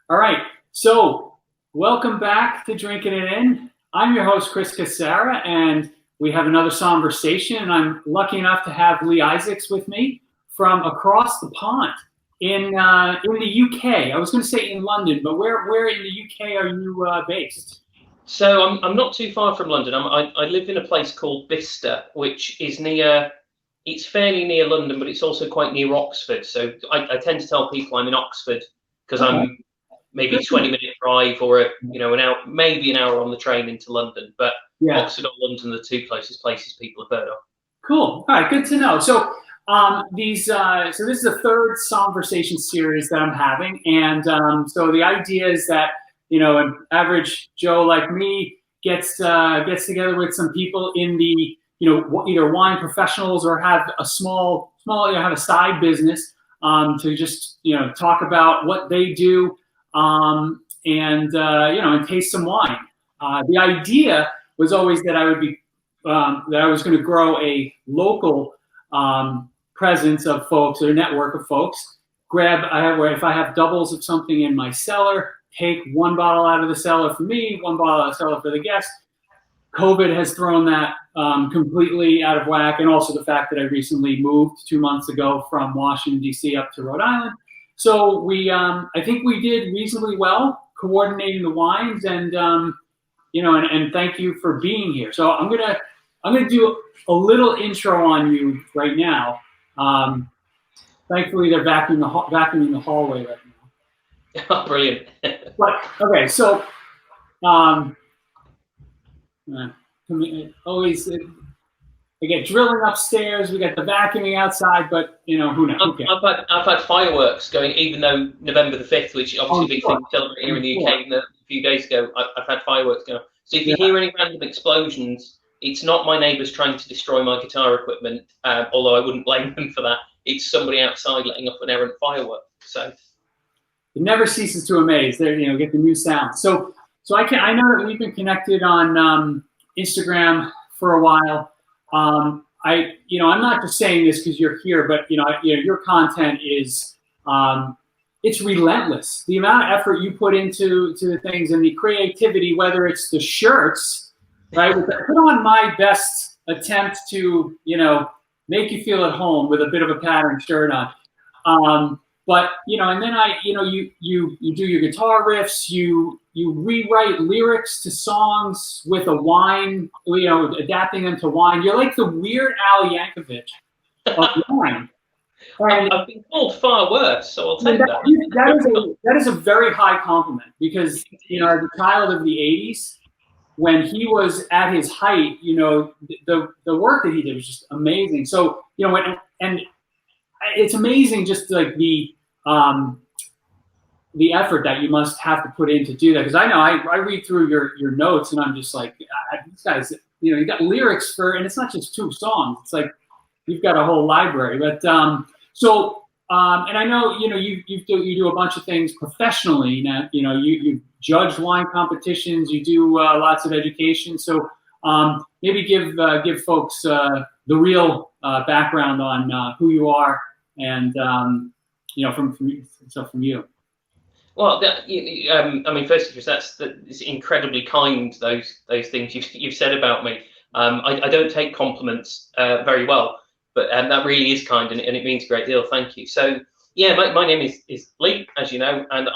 All right, so welcome back to Drinking It In. I'm your host, Chris Casara, and we have another Sommversation, and I'm lucky enough to have Lee Isaacs with me from across the pond in the UK. I was going to say in London, but where in the UK are you based? So I'm not too far from London. I live in a place called Bicester, which is near. It's fairly near London, but it's also quite near Oxford. So I tend to tell people I'm in Oxford because Okay. I'm maybe a 20-minute drive or an hour, maybe an hour on the train into London. But Yeah. Oxford or London are the two closest places people have heard of. Cool. All right, good to know. So so this is the third Sommversation series that I'm having, and so the idea is that an average Joe like me gets together with some people in the either wine professionals or have a small have a side business to just talk about what they do and taste some wine. The idea was always that I was going to grow a local presence of folks or network of folks. If I have doubles of something in my cellar, take one bottle out of the cellar for me, one bottle out of the cellar for the guest. COVID has thrown that completely out of whack, and also the fact that I recently moved 2 months ago from Washington, D.C. up to Rhode Island. So I think we did reasonably well coordinating the wines, and and thank you for being here. So I'm gonna do a little intro on you right now. Thankfully, they're vacuuming the hallway right now. Oh, brilliant. But okay, so always we get drilling upstairs. We got the vacuuming outside, but who knows? Okay. I've had fireworks going, even though November the 5th, which is obviously a big thing to celebrate here in the UK, even a few days ago, I've had fireworks going. So if you hear any random explosions, it's not my neighbours trying to destroy my guitar equipment, although I wouldn't blame them for that. It's somebody outside letting off an errant firework. So it never ceases to amaze. There, get the new sound. So I know that we've been connected on Instagram for a while. I'm not just saying this because you're here, but your content is it's relentless. The amount of effort you put into the things and the creativity, whether it's the shirts, right? Put on my best attempt to make you feel at home with a bit of a patterned shirt on. But and then you do your guitar riffs, you rewrite lyrics to songs with a wine, adapting them to wine. You're like the Weird Al Yankovic of wine. And I've been called far worse, so I'll take that. That is a very high compliment because as a child of the '80s, when he was at his height, the work that he did was just amazing. So and it's amazing just like the effort that you must have to put in to do that. Because I know I read through your notes and I'm just like, these guys, you got lyrics and it's not just 2 songs. It's like you've got a whole library. But and I know you do a bunch of things professionally. Now you judge wine competitions. You do lots of education. So maybe give folks the real background on who you are and from you. Well, I mean, first of all, that's incredibly kind. Those things you've said about me. I don't take compliments very well, but that really is kind, and it means a great deal. Thank you. So yeah, my name is Lee, as you know, and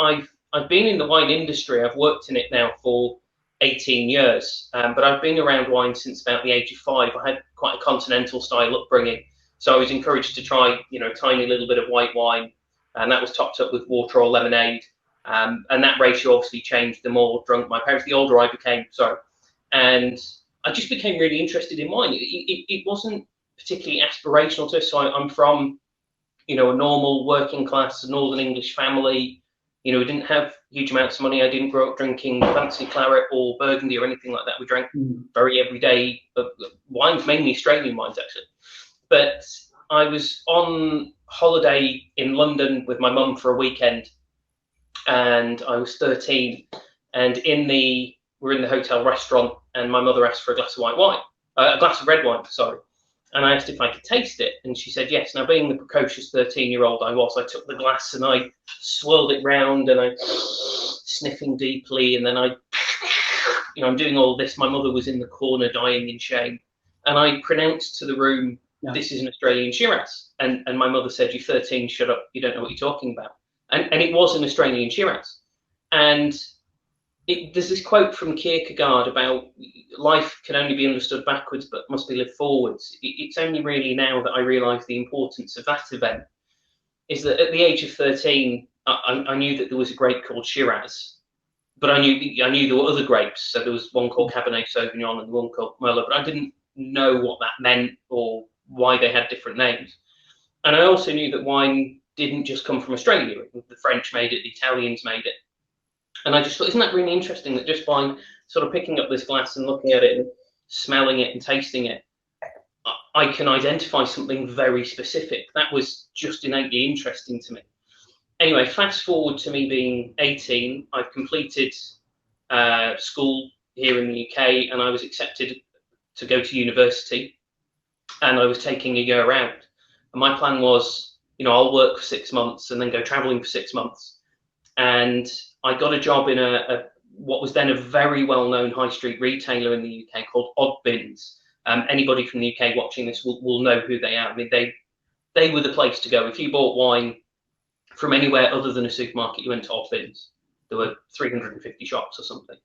I've been in the wine industry. I've worked in it now for 18 years, but I've been around wine since about the age of 5. I had quite a continental style upbringing, so I was encouraged to try a tiny little bit of white wine, and that was topped up with water or lemonade. And that ratio obviously changed the more drunk my parents, the older I became. And I just became really interested in wine. It wasn't particularly aspirational to us. So I'm from, a normal working class Northern English family. We didn't have huge amounts of money. I didn't grow up drinking fancy claret or Burgundy or anything like that. We drank very everyday wines, mainly Australian wines actually. But I was on holiday in London with my mum for a weekend. And I was 13, and we're in the hotel restaurant, and my mother asked for a glass of white wine, a glass of red wine, sorry. And I asked if I could taste it, and she said yes. Now, being the precocious 13-year-old I was, I took the glass and I swirled it round, and I sniffing deeply, and then I'm doing all this. My mother was in the corner dying in shame, and I pronounced to the room, "This is an Australian Shiraz." And my mother said, "You're 13, shut up, you don't know what you're talking about." And it was an Australian Shiraz. And there's this quote from Kierkegaard about life can only be understood backwards but must be lived forwards. It's only really now that I realise the importance of that event, is that at the age of 13, I knew that there was a grape called Shiraz, but I knew there were other grapes. So there was one called Cabernet Sauvignon and one called Merlot, but I didn't know what that meant or why they had different names. And I also knew that wine didn't just come from Australia. The French made it, the Italians made it. And I just thought, isn't that really interesting that just by sort of picking up this glass and looking at it and smelling it and tasting it, I can identify something very specific. That was just innately interesting to me. Anyway, fast forward to me being 18, I've completed school here in the UK, and I was accepted to go to university, and I was taking a year out. And my plan was, I'll work for 6 months and then go traveling for 6 months. And I got a job in what was then a very well-known high street retailer in the UK called Odd Bins. Anybody from the UK watching this will know who they are. I mean, they were the place to go. If you bought wine from anywhere other than a supermarket, you went to Odd Bins. There were 350 shops or something.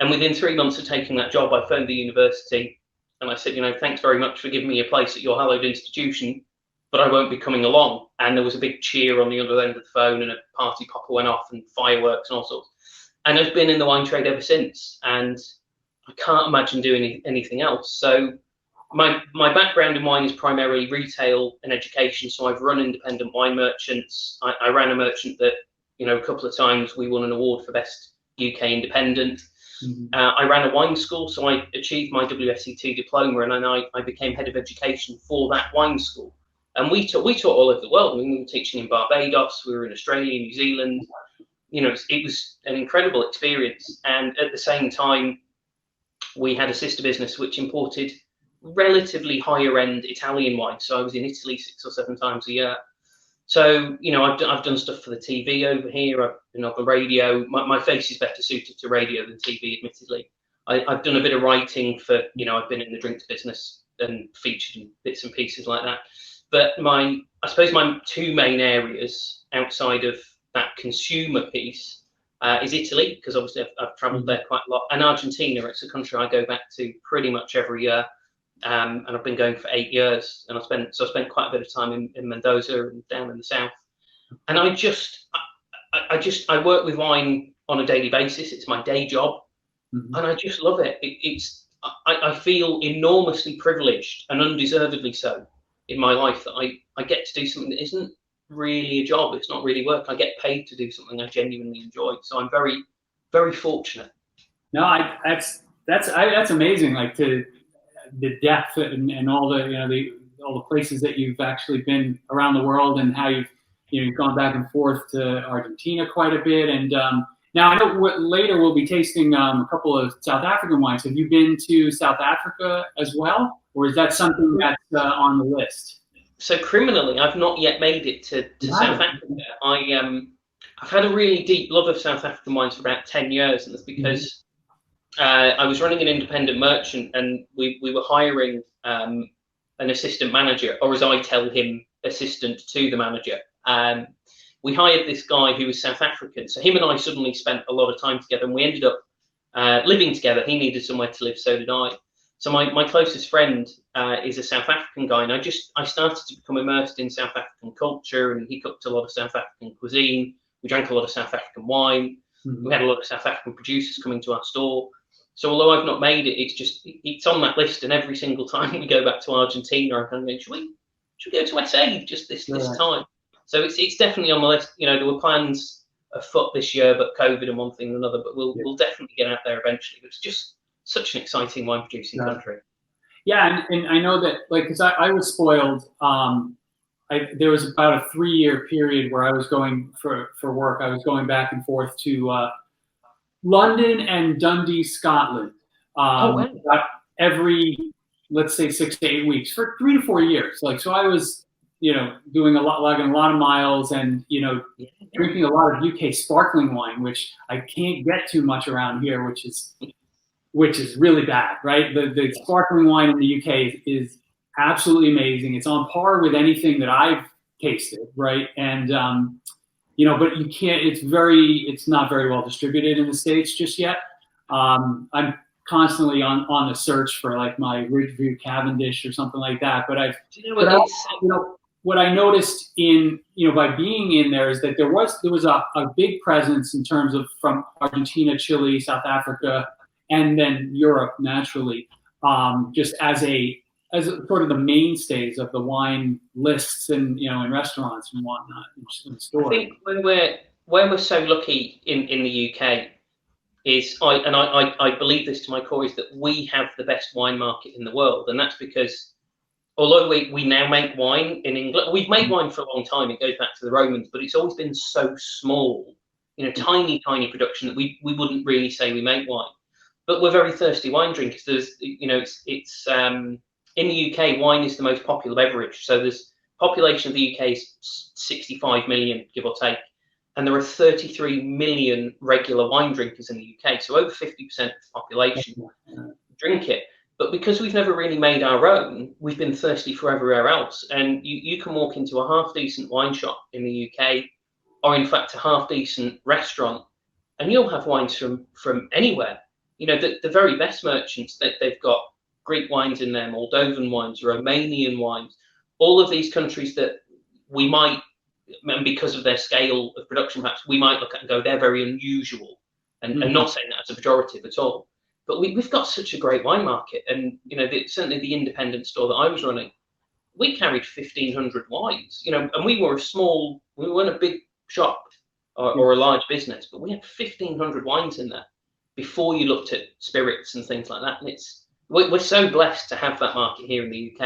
And within 3 months of taking that job, I phoned the university and I said, thanks very much for giving me a place at your hallowed institution, but I won't be coming along. And there was a big cheer on the other end of the phone, and a party popper went off and fireworks and all sorts. And I've been in the wine trade ever since, and I can't imagine doing anything else. So my background in wine is primarily retail and education. So I've run independent wine merchants. I ran a merchant that, a couple of times we won an award for best UK independent. Mm-hmm. I ran a wine school, so I achieved my WSET diploma, and then I became head of education for that wine school. And we taught all over the world. I mean, we were teaching in Barbados, we were in Australia, New Zealand. It was an incredible experience. And at the same time, we had a sister business which imported relatively higher end Italian wine. So I was in Italy 6 or 7 times a year. So, I've done stuff for the TV over here. I've been on the radio. My face is better suited to radio than TV, admittedly. I've done a bit of writing for, I've been in the drinks business and featured in bits and pieces like that. But I suppose my 2 main areas outside of that consumer piece is Italy, because obviously I've travelled there quite a lot, and Argentina. It's a country I go back to pretty much every year. And I've been going for 8 years, and I spent quite a bit of time in Mendoza and down in the south. And I work with wine on a daily basis. It's my day job, mm-hmm. and I just love it. I feel enormously privileged, and undeservedly so, in my life, that I get to do something that isn't really a job. It's not really work. I get paid to do something I genuinely enjoy. So I'm very, very fortunate. No, that's amazing. Like the depth and all the all the places that you've actually been around the world, and how you've gone back and forth to Argentina quite a bit. And now I know later we'll be tasting a couple of South African wines. Have you been to South Africa as well, or is that something that's on the list? So criminally, I've not yet made it to South Africa. I've had a really deep love of South African wines for about 10 years, and that's because I was running an independent merchant, and we were hiring an assistant manager, or as I tell him, assistant to the manager. We hired this guy who was South African. So him and I suddenly spent a lot of time together, and we ended up living together. He needed somewhere to live, so did I. So my closest friend is a South African guy, and I started to become immersed in South African culture, and he cooked a lot of South African cuisine. We drank a lot of South African wine. Mm-hmm. We had a lot of South African producers coming to our store. So although I've not made it, it's on that list, and every single time we go back to Argentina, I'm going, should we go to SA just this time? So it's definitely on the list. There were plans afoot this year, but COVID and one thing and another. But we'll definitely get out there eventually. It's just such an exciting wine producing country. Yeah, and I know that, because I was spoiled. There was about a 3-year period where I was going for work. I was going back and forth to London and Dundee, Scotland. Wow. Every let's say 6 to 8 weeks for 3 to 4 years. Like, so I was, doing a lot of miles and, drinking a lot of UK sparkling wine, which I can't get too much around here, which is really bad, right? The sparkling wine in the UK is absolutely amazing. It's on par with anything that I've tasted, right? And, but you can't, it's not very well distributed in the States just yet. I'm constantly on the search for like my Ridgeview Cavendish or something like that. But what I noticed in, by being in there is that there was a big presence in terms of from Argentina, Chile, South Africa, and then Europe naturally, just as sort of the mainstays of the wine lists and, in restaurants and whatnot in stores. I think where we're so lucky in the UK is, I believe this to my core, is that we have the best wine market in the world. And that's because although we now make wine in England, we've made wine for a long time, it goes back to the Romans, but it's always been so small, tiny production that we wouldn't really say we make wine. But we're very thirsty wine drinkers. There's, it's in the UK, wine is the most popular beverage. So there's population of the UK is 65 million, give or take. And there are 33 million regular wine drinkers in the UK. So over 50% of the population drink it. But because we've never really made our own, we've been thirsty for everywhere else. And you can walk into a half-decent wine shop in the UK, or in fact a half-decent restaurant, and you'll have wines from anywhere. The very best merchants, they've got Greek wines in there, Moldovan wines, Romanian wines, all of these countries that we might, and because of their scale of production, perhaps we might look at and go, they're very unusual, and not saying that as a pejorative at all. But we've got such a great wine market, and certainly the independent store that I was running, we carried 1,500 wines, and we weren't a big shop or a large business, but we had 1,500 wines in there before you looked at spirits and things like that. And we're so blessed to have that market here in the UK,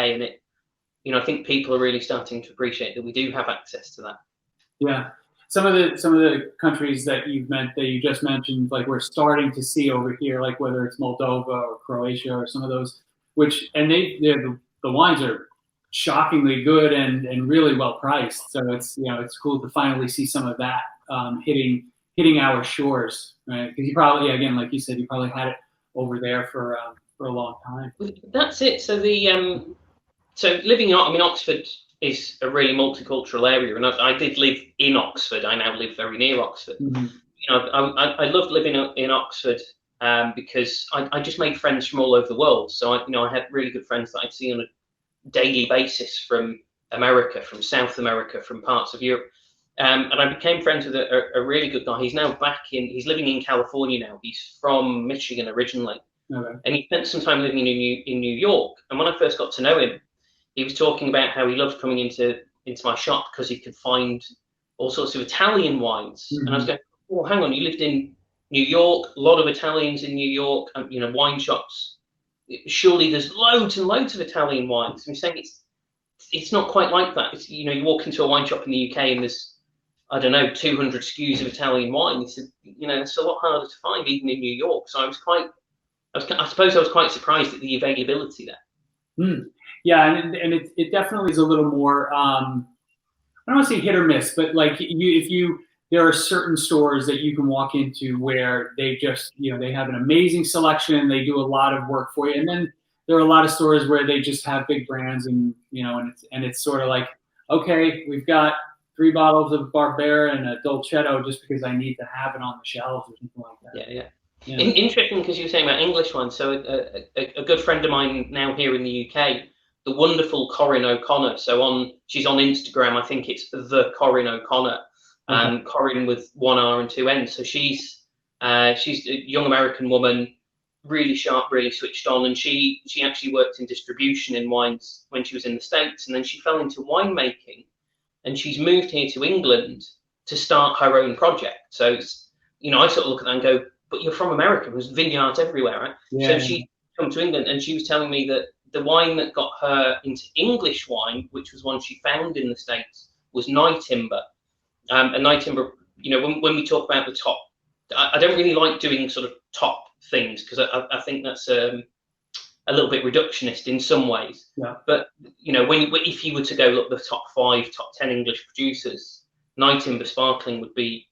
and I think people are really starting to appreciate that we do have access to that. Yeah. Some of the countries that you just mentioned, like we're starting to see over here, like whether it's Moldova or Croatia or some of those, the wines are shockingly good and really well priced. So it's cool to finally see some of that hitting our shores, right? Because you probably, again, like you said, you probably had it over there for a long time. That's it. So so living in, Oxford is a really multicultural area, and I did live in Oxford. I now live very near Oxford. Mm-hmm. I loved living in Oxford because I just made friends from all over the world. So I had really good friends that I'd see on a daily basis from America, from South America, from parts of Europe. And I became friends with a really good guy. He's now he's living in California now. He's from Michigan originally. Okay. And he spent some time living in New York. And when I first got to know him, he was talking about how he loved coming into my shop because he could find all sorts of Italian wines. Mm-hmm. And I was going, oh, hang on, you lived in New York, a lot of Italians in New York, wine shops. Surely there's loads and loads of Italian wines. And he's saying it's not quite like that. It's, you walk into a wine shop in the UK and there's, I don't know, 200 SKUs of Italian wine. He said, it's a lot harder to find even in New York. So I suppose I was quite surprised at the availability there. Mm. Yeah, and it definitely is a little more, I don't want to say hit or miss, but like there are certain stores that you can walk into where they just, they have an amazing selection, they do a lot of work for you. And then there are a lot of stores where they just have big brands and, and it's sort of like, okay, we've got 3 bottles of Barbera and a Dolcetto just because I need to have it on the shelves or something like that. Yeah. Interesting, because you were saying about English wine. So a good friend of mine now here in the UK, the wonderful Corinne O'Connor. So she's on Instagram. I think it's the Corinne O'Connor, Corinne with 1 R and 2 N's. So she's a young American woman, really sharp, really switched on, and she actually worked in distribution in wines when she was in the States, and then she fell into winemaking, and she's moved here to England to start her own project. So I sort of look at that and go, but you're from America. There's vineyards everywhere, right? Yeah. So she come to England, and she was telling me that the wine that got her into English wine, which was one she found in the States, was Night Timber. And Night Timber, when we talk about the top, I don't really like doing sort of top things because I think that's a little bit reductionist in some ways. Yeah. But if you were to go look the top 5, top 10 English producers, Night Timber Sparkling would be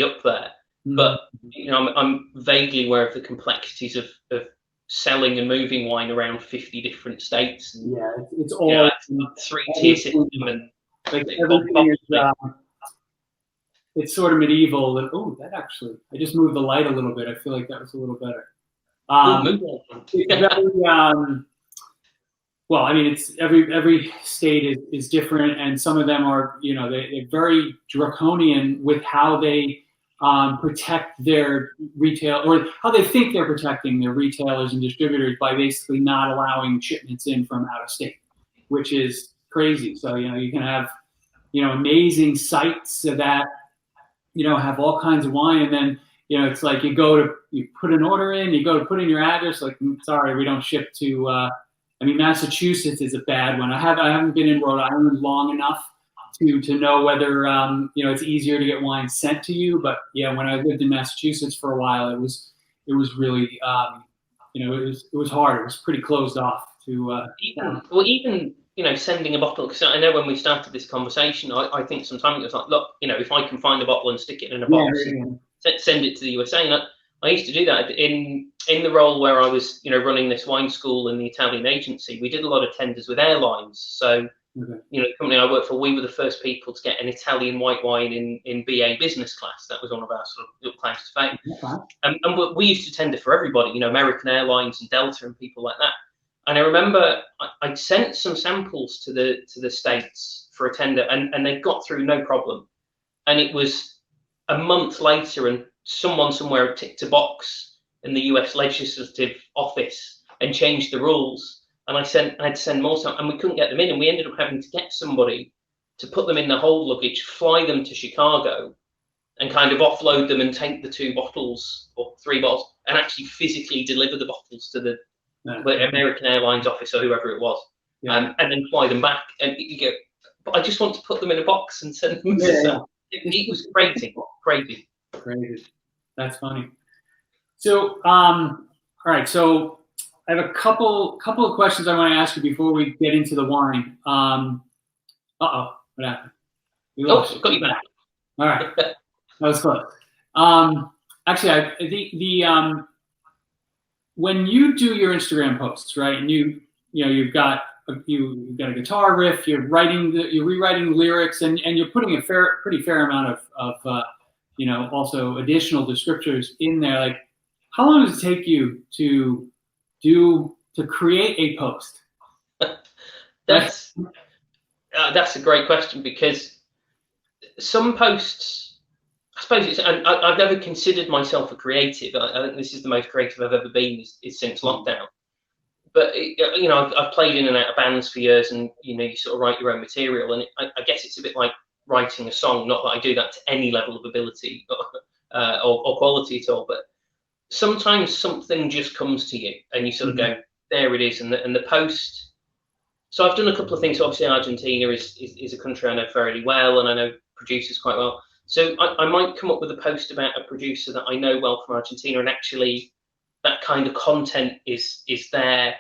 up there. But I'm vaguely aware of the complexities of selling and moving wine around 50 different states. And, yeah, it's all 3-tier system, and like everything is. It's sort of medieval. Oh, that actually, I just moved the light a little bit. I feel like that was a little better. It's very, well, I mean, it's every state is different, and some of them are, they're very draconian with how they protect their retail, or how they think they're protecting their retailers and distributors by basically not allowing shipments in from out of state, which is crazy. So, you can have, amazing sites that, have all kinds of wine, and then, it's like you put an order in, you go to put in your address, like, sorry, we don't ship to, Massachusetts is a bad one. I haven't been in Rhode Island long enough to know whether it's easier to get wine sent to you. But yeah, when I lived in Massachusetts for a while, it was really it was hard. It was pretty closed off to even sending a bottle, because I know when we started this conversation, I think sometimes it was like, look, if I can find a bottle and stick it in a box and send it to the USA. And I used to do that in the role where I was, running this wine school and the Italian agency. We did a lot of tenders with airlines. So, the company I worked for, we were the first people to get an Italian white wine in BA business class. That was one of our sort of little claims to fame. And we used to tender for everybody, American Airlines and Delta and people like that. And I remember I'd sent some samples to the States for a tender, and they got through no problem. And it was a month later, and someone somewhere ticked a box in the US legislative office and changed the rules. And I had to send more samples, and we couldn't get them in. And we ended up having to get somebody to put them in the hold luggage, fly them to Chicago, and kind of offload them and take the 2 bottles or 3 bottles and actually physically deliver the bottles to the American Airlines office or whoever it was, and then fly them back. And you go, but I just want to put them in a box and send them to them. It was crazy. That's funny. So, all right. So I have a couple of questions I want to ask you before we get into the wine. What happened? Got you back. All right, that was close. Actually, the when you do your Instagram posts, right, and you've got a guitar riff, you're rewriting lyrics, and you're putting a pretty fair amount of also additional descriptors in there. Like, how long does it take you to create a post? That's a great question, because some posts, I suppose I've never considered myself a creative. I think this is the most creative I've ever been is since lockdown. But I've played in and out of bands for years, and you sort of write your own material, and I guess it's a bit like writing a song. Not that I do that to any level of ability or quality at all, but sometimes something just comes to you, and you sort of go, there it is, and the post. So I've done a couple of things. So obviously, Argentina is a country I know fairly well, and I know producers quite well. So I might come up with a post about a producer that I know well from Argentina, and actually that kind of content is there,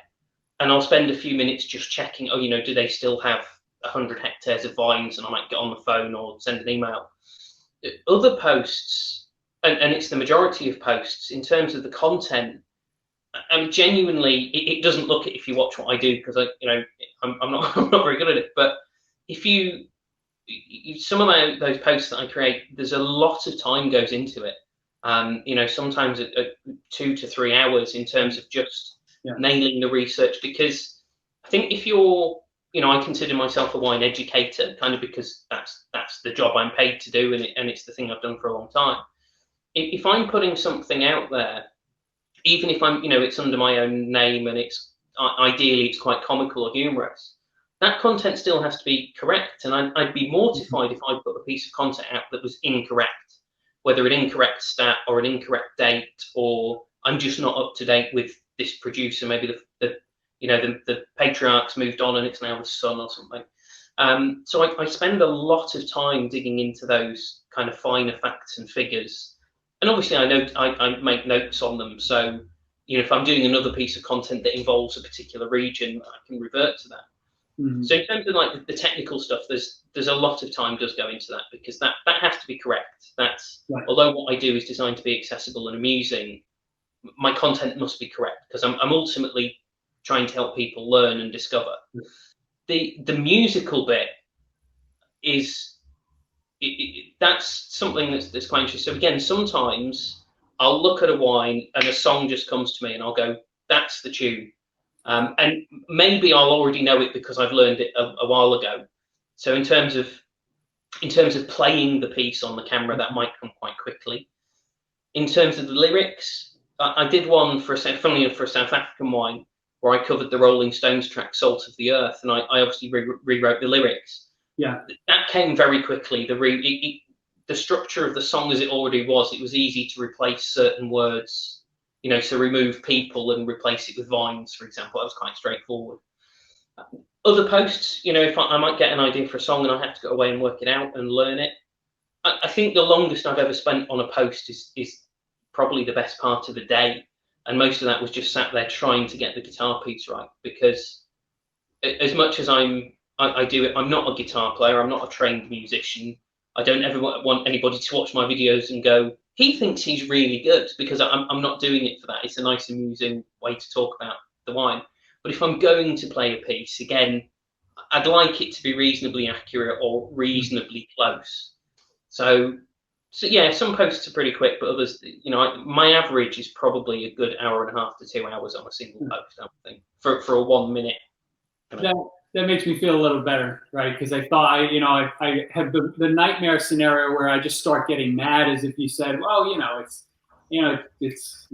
and I'll spend a few minutes just checking, do they still have 100 hectares of vines, and I might get on the phone or send an email. Other posts, and it's the majority of posts, in terms of the content, genuinely, it doesn't look it if you watch what I do, because I'm not very good at it, but if some of those posts that I create, there's a lot of time goes into it. Sometimes at 2 to 3 hours in terms of just nailing the research, because I think if you're, I consider myself a wine educator, kind of because that's the job I'm paid to do, and it's the thing I've done for a long time. If I'm putting something out there, even if I'm, it's under my own name, and it's ideally it's quite comical or humorous, that content still has to be correct. And I'd be mortified if I put a piece of content out that was incorrect, whether an incorrect stat or an incorrect date, or I'm just not up to date with this producer. Maybe the patriarch's moved on and it's now the son or something. So I spend a lot of time digging into those kind of finer facts and figures. And obviously I make notes on them. So, if I'm doing another piece of content that involves a particular region, I can revert to that. Mm-hmm. So in terms of like the technical stuff, there's a lot of time does go into that, because that has to be correct. That's right. Although what I do is designed to be accessible and amusing, my content must be correct, because I'm ultimately trying to help people learn and discover. The musical bit is that's something that's quite interesting. So again, sometimes I'll look at a wine and a song just comes to me and I'll go, that's the tune. And maybe I'll already know it because I've learned it a while ago. So in terms of playing the piece on the camera, that might come quite quickly. In terms of the lyrics, I did one funnily enough, for a South African wine, where I covered the Rolling Stones track "Salt of the Earth," and I obviously rewrote the lyrics. Yeah, that came very quickly. The structure of the song as it already was, it was easy to replace certain words. So remove people and replace it with vines, for example. That was quite straightforward. Other posts, if I might get an idea for a song and I have to go away and work it out and learn it. I think the longest I've ever spent on a post is probably the best part of the day. And most of that was just sat there trying to get the guitar piece right, because as much as I do it, I'm not a guitar player, I'm not a trained musician. I don't ever want anybody to watch my videos and go, he thinks he's really good, because I'm not doing it for that. It's a nice, amusing way to talk about the wine. But if I'm going to play a piece, again, I'd like it to be reasonably accurate or reasonably close. So yeah, some posts are pretty quick, but others, my average is probably a good hour and a half to 2 hours on a single post, I think, for a 1 minute. That makes me feel a little better, right? Because I thought I had the nightmare scenario where I just start getting mad, as if you said, well, it's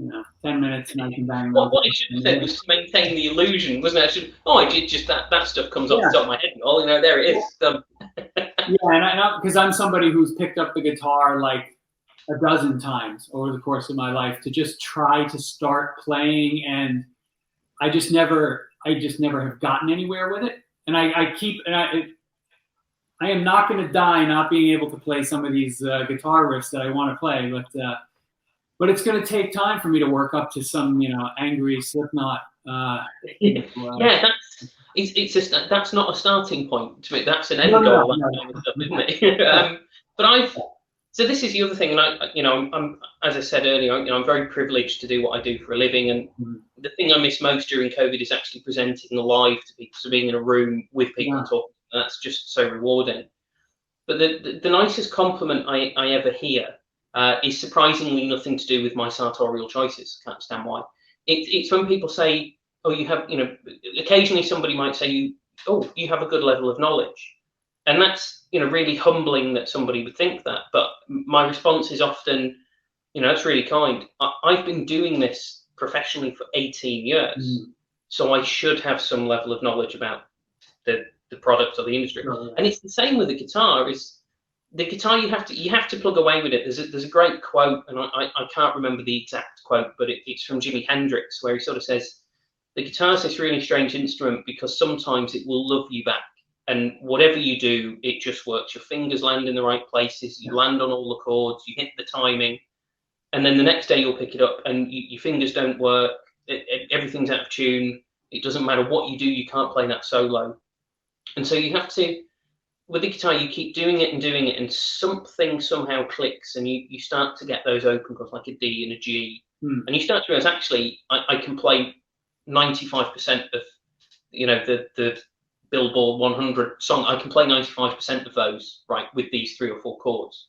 10 minutes and I can bang. What I should have said was to maintain the illusion, wasn't it? I did just that stuff comes off the top of my head. Oh, there it is. Yeah, and because I'm somebody who's picked up the guitar like a dozen times over the course of my life to just try to start playing, and I just never have gotten anywhere with it. And I am not going to die not being able to play some of these guitar riffs that I want to play, but it's going to take time for me to work up to some angry Slipknot. Yeah, that's not a starting point to me. That's an end goal, isn't it? But so this is the other thing, and I'm as I said earlier, I'm very privileged to do what I do for a living, and the thing I miss most during COVID is actually presenting live to people, so being in a room with people and talking. That's just so rewarding. But the nicest compliment I ever hear is surprisingly nothing to do with my sartorial choices. Can't understand why. It's when people say, "Oh, you have," occasionally somebody might say, you have a good level of knowledge," and that's really humbling that somebody would think that. But my response is often, that's really kind. I've been doing this professionally for 18 years, so I should have some level of knowledge about the product or the industry. And it's the same with the guitar. Is the guitar you have to plug away with it. There's a great quote, and I can't remember the exact quote, but it's from Jimi Hendrix, where he sort of says, "The guitar's this really strange instrument because sometimes it will love you back. And whatever you do, it just works. Your fingers land in the right places. You land on all the chords. You hit the timing. And then the next day you'll pick it up and your fingers don't work. Everything's out of tune. It doesn't matter what you do. You can't play that solo." And so you have to, with the guitar, you keep doing it, and something somehow clicks, and you start to get those open chords like a D and a G. And you start to realize, actually, I can play 95% of, the Billboard 100 song. I can play 95% of those, right, with these 3 or 4 chords.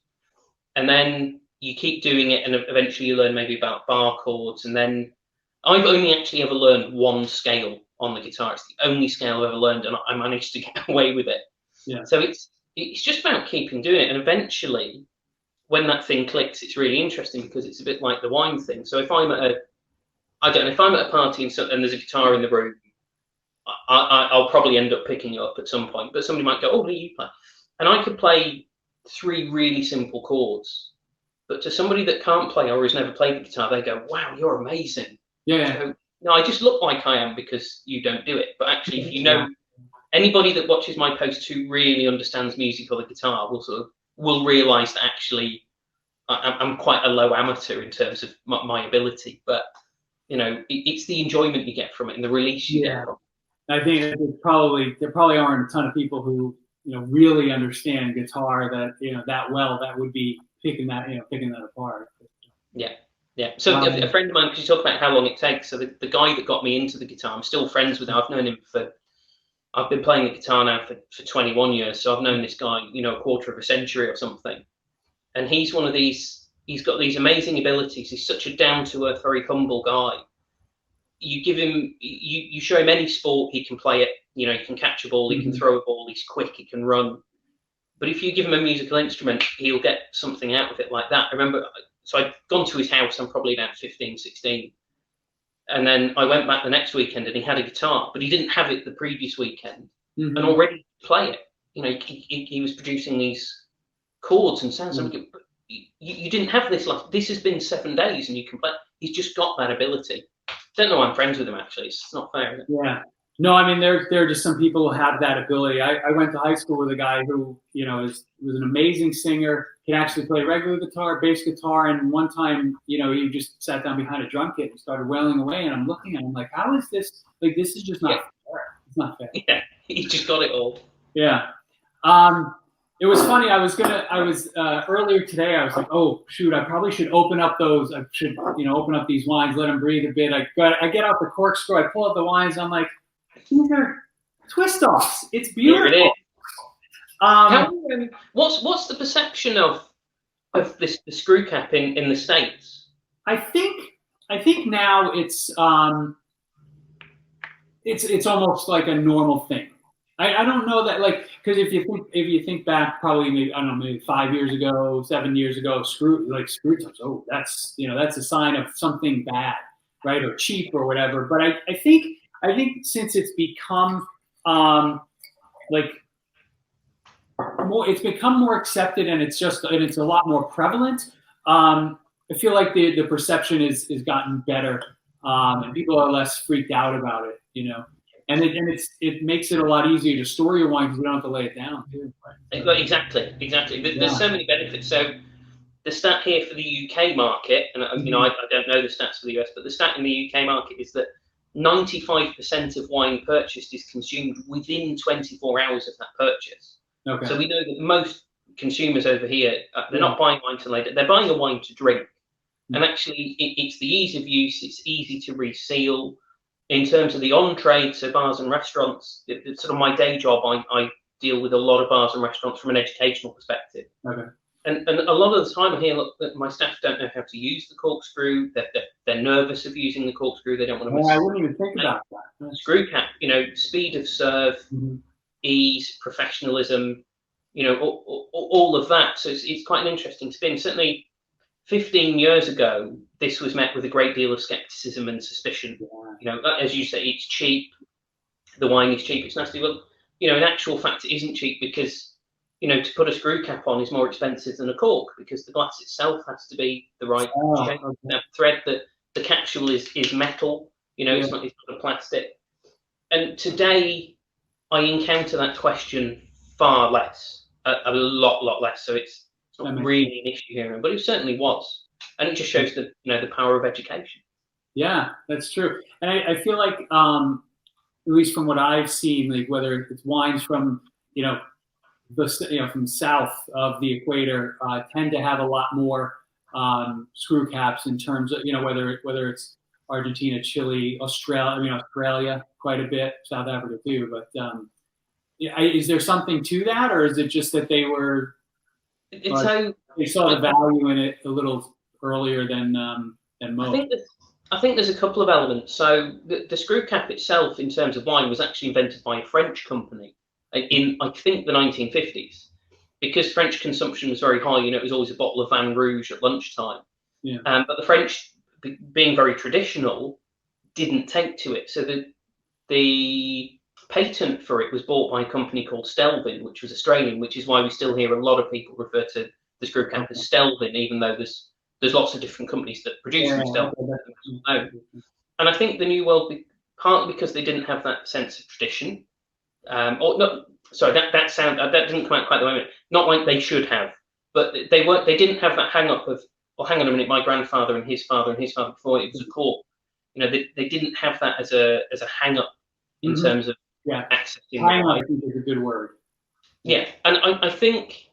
And then you keep doing it, and eventually you learn maybe about bar chords. And then I've only actually ever learned one scale on the guitar. It's the only scale I've ever learned, and I managed to get away with it. Yeah. So it's just about keeping doing it. And eventually, when that thing clicks, it's really interesting, because it's a bit like the wine thing. So if I'm at a party and there's a guitar in the room, I'll probably end up picking it up at some point. But somebody might go, "Oh, what do you play?" And I could play 3 really simple chords. But to somebody that can't play or has never played the guitar, they go, "Wow, you're amazing." Yeah. So, no, I just look like I am because you don't do it. But actually, if anybody that watches my posts who really understands music or the guitar will realise that actually I'm quite a low amateur in terms of my ability. But You know, it's the enjoyment you get from it and the release you get from it. I think there probably aren't a ton of people who, you know, really understand guitar that, you know, that well, that would be picking that apart. Yeah. Yeah. So a friend of mine, because you talk about how long it takes. So the guy that got me into the guitar, I'm still friends with him. I've known him I've been playing the guitar now for 21 years. So I've known this guy, you know, a quarter of a century or something. And he's one of these, he's got these amazing abilities. He's such a down to earth, very humble guy. You give him, you show him any sport, he can play it. You know, he can catch a ball, he can throw a ball, he's quick, he can run. But if you give him a musical instrument, he'll get something out of it like that. I remember, so I'd gone to his house, I'm probably about 15, 16. And then I went back the next weekend and he had a guitar, but he didn't have it the previous weekend. And already play it. You know, he was producing these chords and sounds. I'm like, you didn't have this this has been 7 days and you can play. He's just got that ability. Don't know why I'm friends with him, actually. It's not fair, is it? Yeah. No, I mean, there are just some people who have that ability. I went to high school with a guy who, you know, was an amazing singer, can actually play regular guitar, bass guitar, and one time, you know, he just sat down behind a drum kit and started wailing away, and I'm looking at him like, how is this? Like, this is just not fair. It's not fair. Yeah, he just got it all. Yeah. It was funny. I was earlier today, I was like, oh, shoot, I probably should open up those. I should, you know, open up these wines, let them breathe a bit. I get out the corkscrew, I pull out the wines, I'm like, these are twist offs. It's beautiful. Here it is. What's the perception of the screw cap in the States? I think now it's almost like a normal thing. I don't know that, like, because if you think back, probably maybe, I don't know, maybe 5 years ago, 7 years ago, screw tops. Oh, that's, you know, that's a sign of something bad, right, or cheap or whatever. But I think since it's become it's become more accepted and it's a lot more prevalent. I feel like the perception is gotten better, and people are less freaked out about it, you know. And it makes it a lot easier to store your wine because we don't have to lay it down too. Right? Exactly. There's so many benefits. So the stat here for the UK market, and you know, I don't know the stats for the US, but the stat in the UK market is that 95% of wine purchased is consumed within 24 hours of that purchase. Okay. So we know that most consumers over here, they're not buying wine to later, they're buying a wine to drink. And actually, it's the ease of use, it's easy to reseal. In terms of the on-trade, so bars and restaurants, it's sort of my day job. I deal with a lot of bars and restaurants from an educational perspective. Okay. And a lot of the time I hear, look, that my staff don't know how to use the corkscrew. They're nervous of using the corkscrew. They don't want to. Well, I wouldn't even think about that. Screw cap, you know, speed of serve, ease, professionalism, you know, all of that. So it's quite an interesting spin. Certainly, 15 years ago, this was met with a great deal of skepticism and suspicion. Yeah. You know, as you say, it's cheap. The wine is cheap. It's nasty. Well, you know, in actual fact, it isn't cheap because, you know, to put a screw cap on is more expensive than a cork because the glass itself has to be the right shape. Okay. Thread. The capsule is metal. You know, it's not a plastic. And today, I encounter that question far less, a lot less. So it's not really an issue here, but it certainly was, and it just shows the power of education. Yeah, that's true. And I feel like, at least from what I've seen, like whether it's wines from from south of the equator, tend to have a lot more screw caps in terms of whether it's Argentina, Chile, Australia quite a bit, South Africa too. But is there something to that, or is it just that they were? They saw the value in it a little earlier than most. I think there's a couple of elements. So the screw cap itself, in terms of wine, was actually invented by a French company in, I think, the 1950s, because French consumption was very high. You know, it was always a bottle of Vin Rouge at lunchtime. Yeah. But the French, being very traditional, didn't take to it. So the patent for it was bought by a company called Stelvin, which was Australian, which is why we still hear a lot of people refer to the screw cap as Stelvin, even though there's lots of different companies that produce Stelvin. And I think the New World, partly because they didn't have that sense of tradition, that didn't come out quite the way I meant. Not like they should have, but they didn't have that hang up of, well, hang on a minute, my grandfather and his father before, it was a cork. they didn't have that as a hang up in terms of accessing hang up, I think is a good word. Yeah, and I think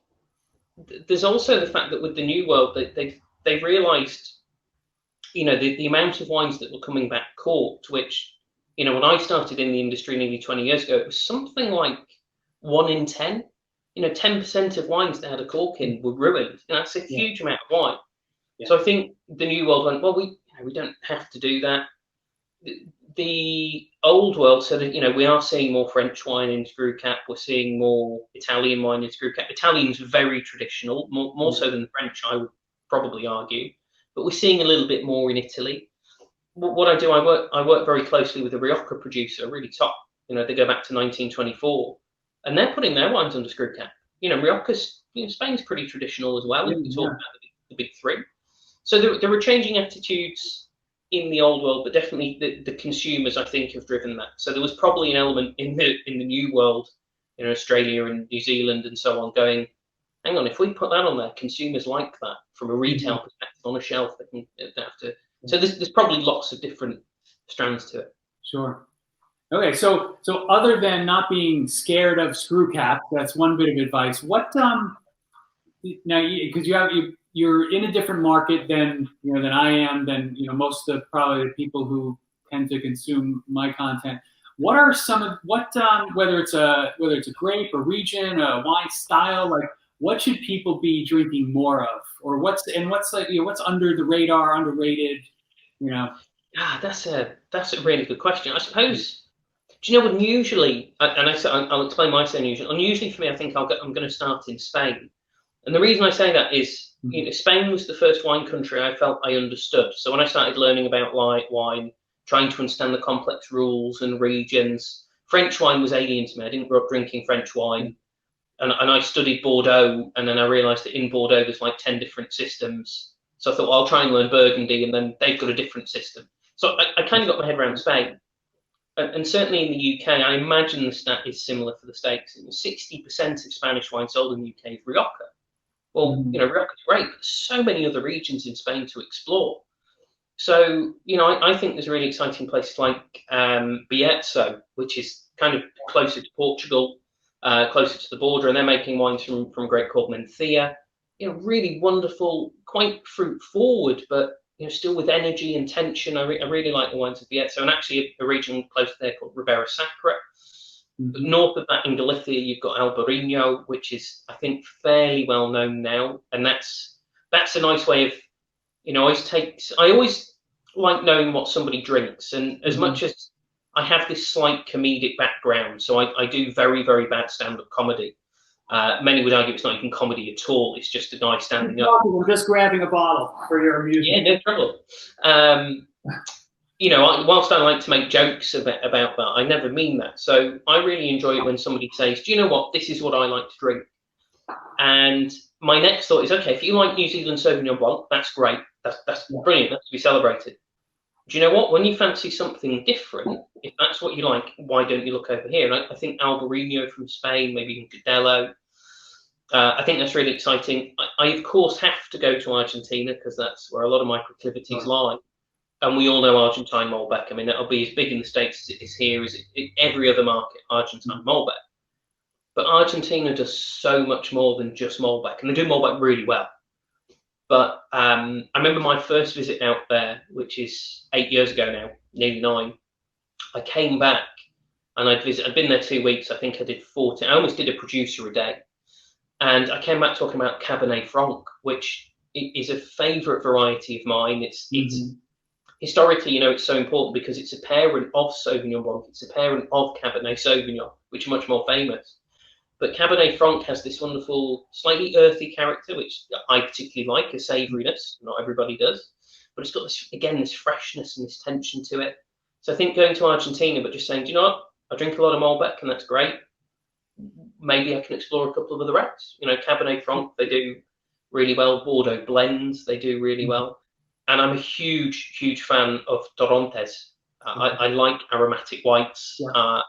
there's also the fact that with the New World, they've realised, the amount of wines that were coming back corked, which, when I started in the industry nearly 20 years ago, it was something like 1 in 10. 10% of wines that had a cork in were ruined. That's a huge amount of wine. Yeah. So I think the New World went, well, we don't have to do that. The Old World said, we are seeing more French wine in screw cap. We're seeing more Italian wine in screw cap. Italian's very traditional, more so than the French, I would probably argue. But we're seeing a little bit more in Italy. What I do, I work very closely with a Rioja producer, really top. They go back to 1924, and they're putting their wines under screw cap. Rioja's, Spain's pretty traditional as well. If we talk about the big three, so there were changing attitudes in the Old World, but definitely the consumers, I think, have driven that. So there was probably an element in the New World, Australia and New Zealand and so on, going, hang on, if we put that on there, consumers like that from a retail perspective on a shelf. They have to. So there's probably lots of different strands to it. Sure. Okay, so other than not being scared of screw cap, that's one bit of advice. What now, because you're in a different market than I am, than most of probably the people who tend to consume my content. What are some of whether it's a grape, a region, a wine style, like what should people be drinking more of, or what's under the radar, underrated? That's a really good question. I suppose. Do you know what? Usually, and I'll explain my say unusual. Unusually for me, I think I'm going to start in Spain, and the reason I say that is, Spain was the first wine country I felt I understood. So when I started learning about light wine, trying to understand the complex rules and regions, French wine was alien to me. I didn't grow up drinking French wine, and I studied Bordeaux, and then I realised that in Bordeaux there's like 10 different systems. So I thought, well, I'll try and learn Burgundy, and then they've got a different system. So I kind of got my head around Spain. And certainly in the UK, I imagine the stat is similar for the States. 60% of Spanish wine sold in the UK is Rioja. Well, Rioja's great, but there's so many other regions in Spain to explore. So, I think there's really exciting places like Bierzo, which is kind of closer to Portugal, closer to the border, and they're making wines from a grape called Mencia. Really wonderful, quite fruit forward, but still with energy and tension. I really like the wines of Bierzo, and actually a region close to there called Ribera Sacra. But north of that in Galicia, you've got Albarino, which is, I think, fairly well known now, and that's a nice way of, I always like knowing what somebody drinks, and as much as I have this slight comedic background, so I do very, very bad stand-up comedy. Many would argue it's not even comedy at all. It's just a guy standing up. I'm just grabbing a bottle for your amusement. Yeah, no trouble. Whilst I like to make jokes about that, I never mean that. So I really enjoy it when somebody says, do you know what? This is what I like to drink. And my next thought is, okay, if you like New Zealand Sauvignon Blanc, that's great. That's brilliant. That's to be celebrated. Do you know what? When you fancy something different, if that's what you like, why don't you look over here? And I think Albarino from Spain, maybe even Cadello. I think that's really exciting. I of course, have to go to Argentina because that's where a lot of my proclivities lie. And we all know Argentine Malbec. I mean, that'll be as big in the States as it is here, as in every other market, Argentine Malbec. But Argentina does so much more than just Malbec, and they do Malbec really well. But I remember my first visit out there, which is 8 years ago now, nearly 9. I came back and I'd been there 2 weeks. I think I did 14. I almost did a producer a day. And I came back talking about Cabernet Franc, which is a favourite variety of mine. It's historically, it's so important because it's a parent of Sauvignon Blanc. It's a parent of Cabernet Sauvignon, which are much more famous. But Cabernet Franc has this wonderful, slightly earthy character, which I particularly like, a savouriness. Not everybody does. But it's got this freshness and this tension to it. So I think going to Argentina, but just saying, do you know what? I drink a lot of Malbec, and that's great. Maybe I can explore a couple of other reds. Cabernet Franc, they do really well. Bordeaux blends, they do really well. And I'm a huge, huge fan of Dorantes. I like aromatic whites. Yeah.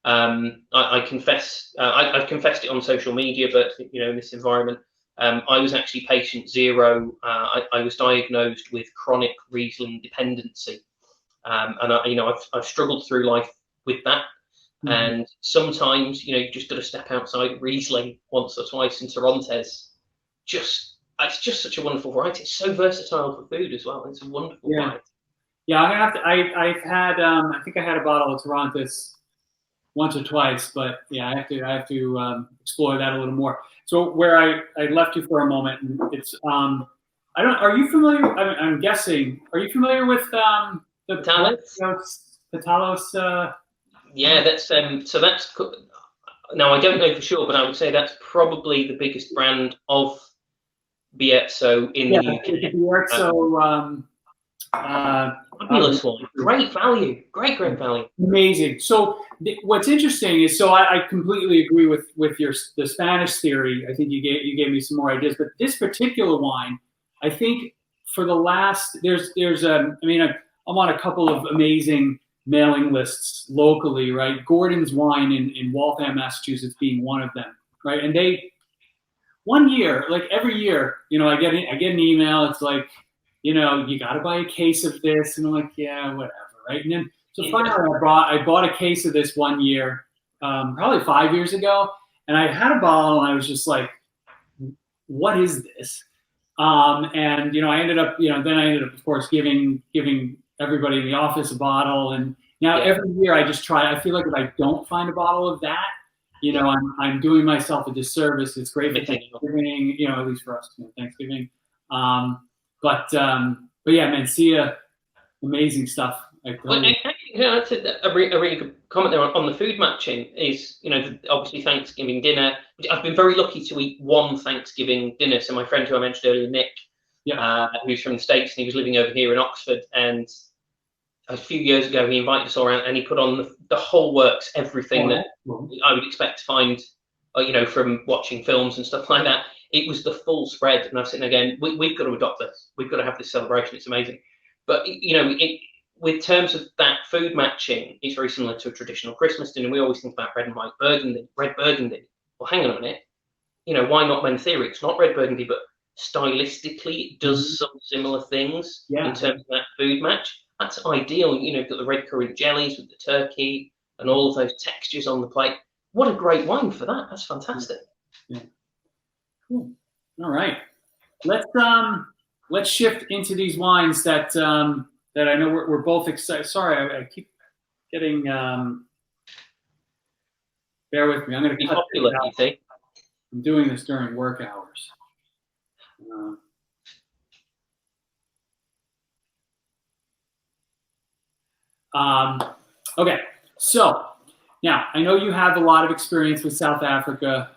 I confess, I've confessed it on social media, but in this environment, I was actually patient 0. I was diagnosed with chronic Riesling dependency. and I've struggled through life with that. Mm-hmm. And sometimes, you just got to step outside Riesling once or twice, and Torrontés. It's just such a wonderful variety. It's so versatile for food as well. It's a wonderful variety. Yeah, I'm gonna have to. I've had. I think I had a bottle of Torrontés once or twice, but yeah, I have to explore that a little more. So where I left you for a moment, it's are you familiar? I'm guessing. Are you familiar with the Patalos? Yeah, that's so that's. Now I don't know for sure, but I would say that's probably the biggest brand of Bierzo in the UK. Bierzo. Fabulous one. Great value. Great value. Amazing. So what's interesting is, I completely agree with the Spanish theory. I think you gave me some more ideas, but this particular wine, I think for the last I'm on a couple of amazing mailing lists locally, right? Gordon's Wine in Waltham, Massachusetts being one of them, right? And they, one year, like every year, I get an email. It's like, you got to buy a case of this, and I'm like, yeah, whatever, right? And then finally, I bought a case of this one year, probably 5 years ago, and I had a bottle, and I was just like, what is this? And I ended up, of course, giving everybody in the office a bottle, and now every year I just try. I feel like if I don't find a bottle of that, I'm doing myself a disservice. It's great for Thanksgiving, at least for us, Thanksgiving. But yeah, Mencia, amazing stuff. Well, that's a really good comment there on the food matching. Is obviously Thanksgiving dinner. I've been very lucky to eat one Thanksgiving dinner. So my friend who I mentioned earlier, Nick, who's from the States, and he was living over here in Oxford, and a few years ago he invited us all around, and he put on the whole works, everything that I would expect to find, from watching films and stuff like that. It was the full spread, and I was sitting there going, we've got to adopt this. We've got to have this celebration. It's amazing. But with terms of that food matching, it's very similar to a traditional Christmas dinner. We always think about red and white burgundy, red burgundy. Well, hang on a minute. Why not Menthera? It's not red burgundy, but stylistically, it does some similar things in terms of that food match. That's ideal. You've got the red currant jellies with the turkey and all of those textures on the plate. What a great wine for that. That's fantastic. Yeah. Cool. All right. Let's shift into these wines that I know we're both excited. Sorry, I keep getting. Bear with me. I'm going to cut it out. I'm doing this during work hours. Okay. So now I know you have a lot of experience with South Africa.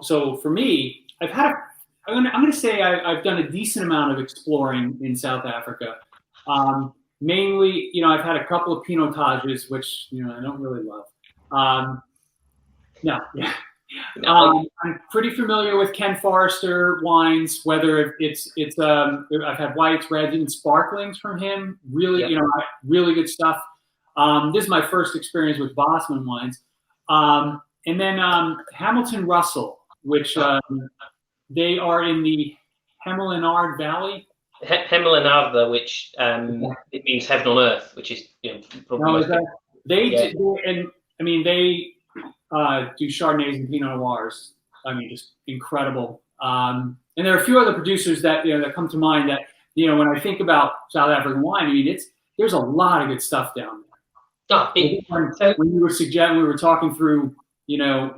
So for me, I'm going to say I've done a decent amount of exploring in South Africa. Mainly, I've had a couple of Pinotages, which I don't really love. I'm pretty familiar with Ken Forrester wines, whether it's I've had whites, reds, and sparklings from him. Really, really good stuff. This is my first experience with Bosman wines. And then Hamilton Russell, which they are in the Hemelinard Valley. Hemelinard, which it means heaven on earth, which is they do Chardonnays and Pinot Noirs. Just incredible. And there are a few other producers that that come to mind that when I think about South African wine, there's a lot of good stuff down there. When you were suggesting, we were talking through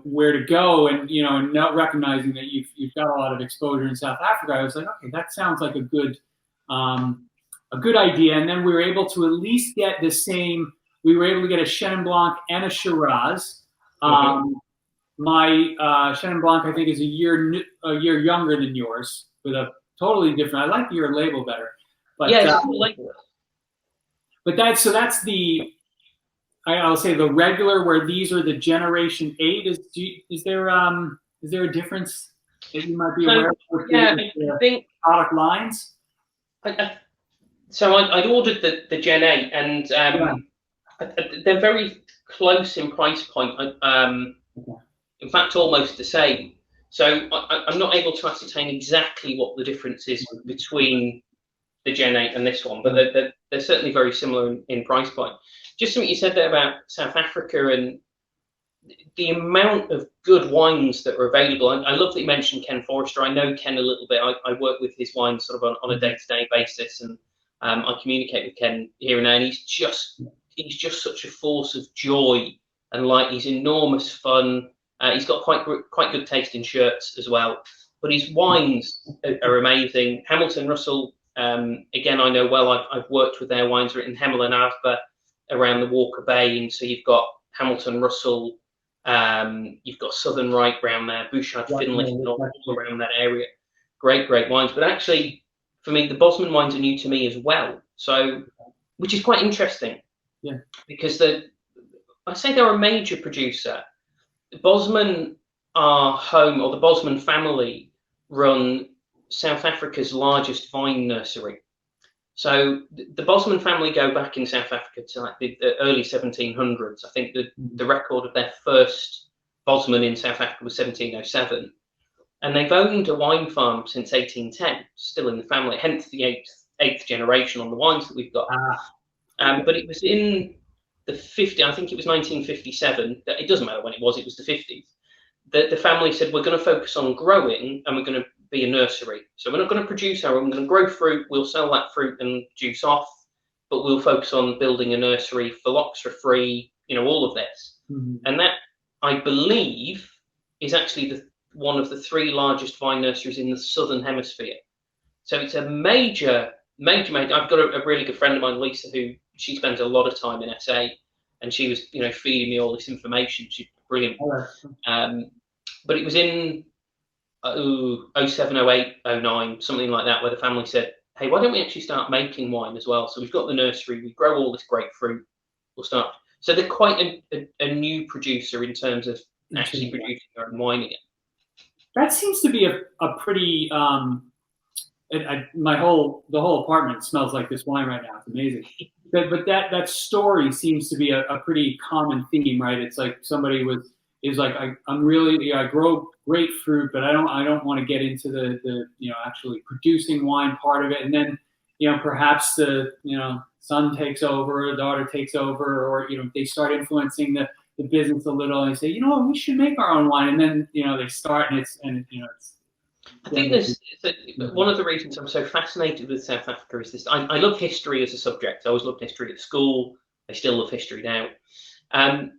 where to go, and and not recognizing that you've got a lot of exposure in South Africa, I was like, okay, that sounds like a good idea. And then we were able to at least get the same. We were able to get a Chenin Blanc and a Shiraz. My Chenin Blanc, I think, is a year younger than yours, with a totally different. I like your label better, but but that's the. I'll say the regular, where these are the Generation 8. Is there a difference that you might be aware of with I think product lines? I'd ordered the Gen 8, and they're very close in price point. In fact, almost the same. So I'm not able to ascertain exactly what the difference is between the Gen 8 and this one, but they're certainly very similar in price point. Just something you said there about South Africa and the amount of good wines that are available. I love that you mentioned Ken Forrester. I know Ken a little bit. I work with his wines sort of on a day-to-day basis, and I communicate with Ken here and there. And he's just such a force of joy and light. He's enormous fun. He's got quite good taste in shirts as well. But his wines are amazing. Hamilton Russell, again, I know well. I've worked with their wines in Hemel and Ardbeg around the Walker Bay, and so you've got Hamilton Russell. You've got Southern Rye around there, Bouchard, Finlay, all around that area. Great wines. But actually, for me, the Bosman wines are new to me as well. So, which is quite interesting. Yeah. Because I say they're a major producer. The Bosman are home, or the Bosman family run South Africa's largest vine nursery. So the Bosman family go back in South Africa to like the early 1700s. I think the record of their first Bosman in South Africa was 1707. And they've owned a wine farm since 1810, still in the family, hence the eighth generation on the wines that we've got. But it was in the 50s, I think it was 1957. It doesn't matter when it was the 50s. The family said, we're going to focus on growing and we're going to be a nursery. So we're not going to produce our own, we're going to grow fruit, we'll sell that fruit and juice off, but we'll focus on building a nursery, phylloxera free, all of this. And that, I believe, is actually one of the 3 largest vine nurseries in the Southern Hemisphere. So it's a major. I've got a really good friend of mine, Lisa, who she spends a lot of time in SA, and she was, feeding me all this information. She's brilliant. But it was in 07, 08, 09, something like that, where the family said, hey, why don't we actually start making wine as well? So we've got the nursery, we grow all this great fruit, we'll start. So they're quite a new producer in terms of actually producing their own wine again. That seems to be a pretty, the whole apartment smells like this wine right now. It's amazing. But that story seems to be a pretty common theme, right? It's like somebody is like, I grow great fruit, but I don't want to get into the actually producing wine part of it. And then, perhaps the, son takes over, or daughter takes over, or, they start influencing the business a little and say, we should make our own wine. And then, they start and it's. I think one of the reasons I'm so fascinated with South Africa is this. I love history as a subject. I always loved history at school. I still love history now. And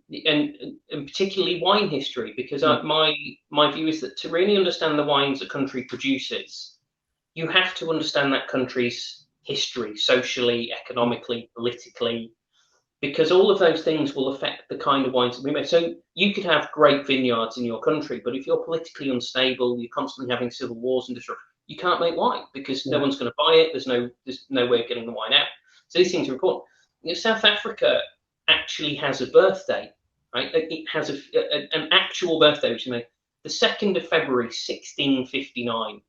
particularly wine history, because my view is that to really understand the wines a country produces, you have to understand that country's history, socially, economically, politically, because all of those things will affect the kind of wines that we make. So you could have great vineyards in your country, but if you're politically unstable, you're constantly having civil wars and disruption, you can't make wine because no one's going to buy it. There's no way of getting the wine out. So these things are important. South Africa actually has a birthday, right? It has an actual birthday, which is the 2nd of February, 1659.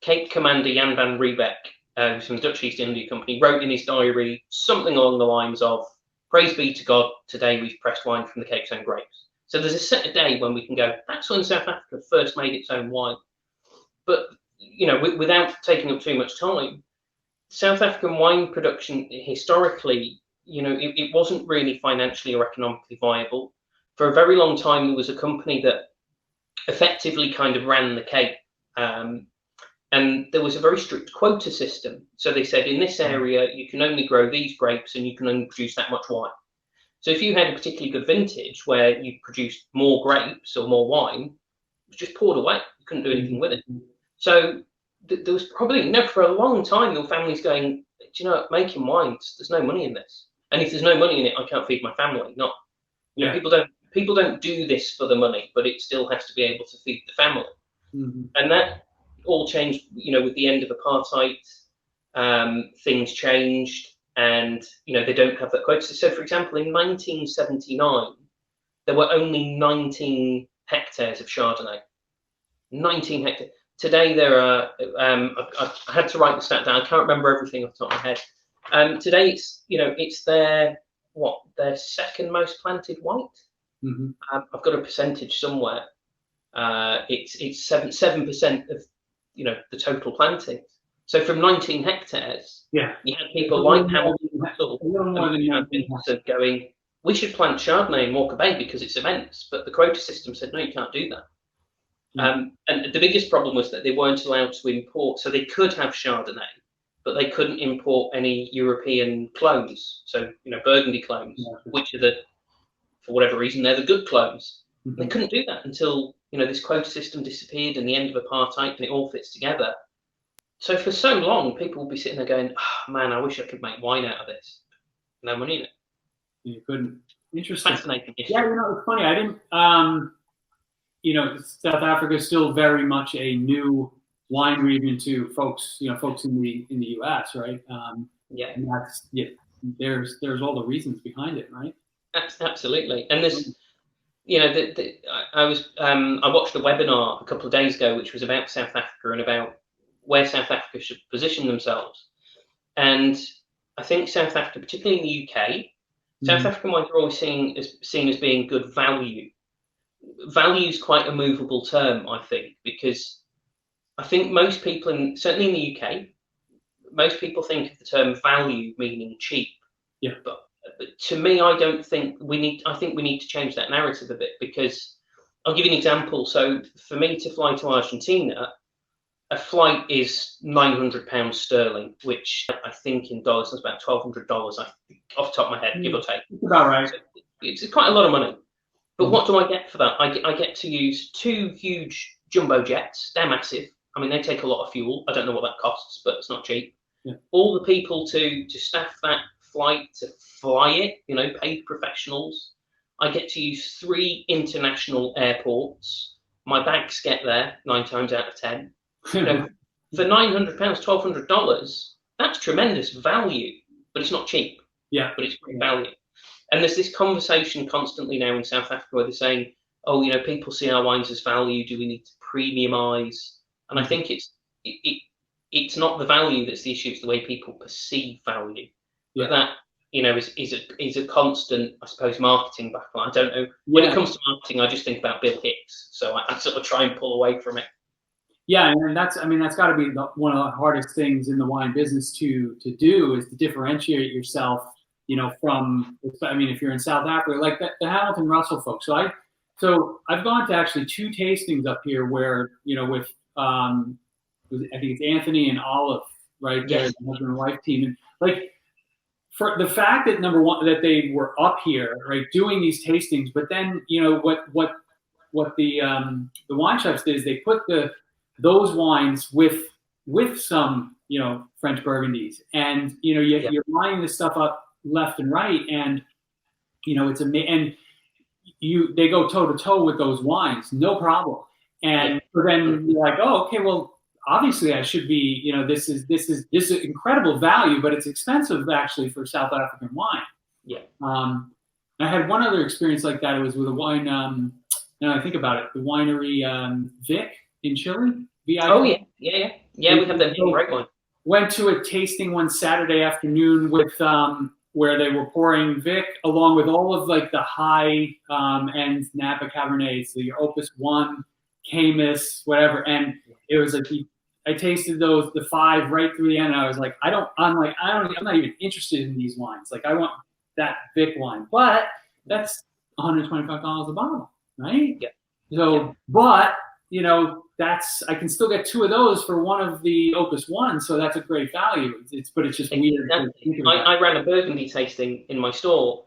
Cape Commander Jan van Riebeeck, who's from the Dutch East India Company, wrote in his diary something along the lines of, praise be to God, today we've pressed wine from the Cape Town grapes. So there's a set day when we can go, that's when South Africa first made its own wine. But, without taking up too much time, South African wine production historically, it wasn't really financially or economically viable. For a very long time, there was a company that effectively kind of ran the Cape. And there was a very strict quota system. So they said, in this area, you can only grow these grapes and you can only produce that much wine. So if you had a particularly good vintage where you produced more grapes or more wine, it was just poured away. You couldn't do anything with it. So there was probably, for a long time, your family's going, making wines, there's no money in this. And if there's no money in it, I can't feed my family. People don't do this for the money, but it still has to be able to feed the family. And that all changed, with the end of apartheid. Things changed, and they don't have that quota. So, for example, in 1979, there were only 19 hectares of Chardonnay. 19 hectares. Today there are. I had to write the stat down. I can't remember everything off the top of my head. Today it's their second most planted white. I've got a percentage somewhere. It's 7% of the total plantings. So from 19 hectares, you had people like Hamilton at all. A little more than You had Vincent going, we should plant Chardonnay in Walker Bay because it's immense, but the quota system said, no, you can't do that. And the biggest problem was that they weren't allowed to import, so they could have Chardonnay, but they couldn't import any European clones, so Burgundy clones, which are for whatever reason, they're the good clones. They couldn't do that until this quota system disappeared and the end of apartheid, and it all fits together. So for so long, people will be sitting there going, oh, man, I wish I could make wine out of this. No money in it. You couldn't. Interesting. Fascinating issue. Yeah, it's funny. I didn't. South Africa is still very much a new wine region to folks. Folks in the U.S. Right. And that's there's all the reasons behind it, right? Absolutely. And there's, I watched a webinar a couple of days ago, which was about South Africa and about where South Africa should position themselves. And I think South Africa, particularly in the UK, South African wines are always seen as being good value. Value is quite a movable term, I think, because I think most people, certainly in the UK, most people think of the term value meaning cheap. Yeah. But to me, I don't think I think we need to change that narrative a bit, because I'll give you an example. So for me to fly to Argentina, a flight is £900 sterling, which I think in dollars is about $1,200, off the top of my head, give or take. That's about right. So it's quite a lot of money. But what do I get for that? I get to use 2 huge jumbo jets. They're massive. I mean, they take a lot of fuel. I don't know what that costs, but it's not cheap. Yeah. All the people to staff that flight, to fly it, paid professionals. I get to use 3 international airports. My bags get there 9 times out of 10. For £900, $1,200, that's tremendous value, but it's not cheap. Yeah. But it's great value. And there's this conversation constantly now in South Africa where they're saying, oh, people see our wines as value. Do we need to premiumize? And I think it's not the value that's the issue. It's the way people perceive value. Yeah. But that, is a constant, I suppose, marketing battle. I don't know. When it comes to marketing, I just think about Bill Hicks. So I sort of try and pull away from it. Yeah, and that's got to be one of the hardest things in the wine business to do, is to differentiate yourself, from, if you're in South Africa, like the Hamilton Russell folks. So I've gone to actually 2 tastings up here where, with, I think it's Anthony and Olive, right? There, the husband and wife team. And like, for the fact that, number one, that they were up here, right, doing these tastings, but then, what the wine chefs did is they put those wines with some, French Burgundies, and you're lining this stuff up left and right, and it's amazing. And they go toe to toe with those wines, no problem. And so then you're like, oh, okay, well, obviously I should be, this is incredible value, but it's expensive actually for South African wine. Yeah. I had one other experience like that. It was with a wine. Now I think about it, the winery Vic in Chile. Oh yeah. We have that great one. Went to a tasting one Saturday afternoon with where they were pouring Vic along with all of like the high end Napa Cabernets, so your Opus 1, Camus, whatever, and it was like I tasted the 5 right through the end, and I was like, I'm not even interested in these wines. Like, I want that Vic wine, but that's $125 a bottle, right? Yeah. So, but I can still get 2 of those for one of the Opus 1, so that's a great value. But it's just weird. I ran a Burgundy tasting in my store,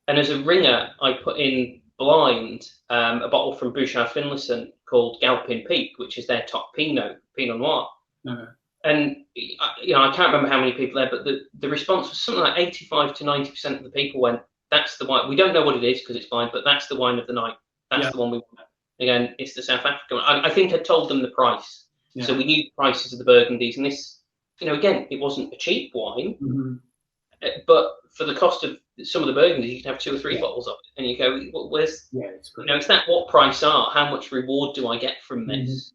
and as a ringer, I put in blind a bottle from Bouchard Finlayson called Galpin Peak, which is their top Pinot Noir. Okay. And I can't remember how many people there, but the response was something like 85 to 90% of the people went, "That's the wine. We don't know what it is because it's blind, but that's the wine of the night. That's the one we want." Again, it's the South African one. I think I told them the price, so we knew the prices of the Burgundies, and this, again, it wasn't a cheap wine, but for the cost of some of the Burgundies, you can have 2 or 3 bottles of it, and you go, well, where's, it's that what price are? How much reward do I get from this?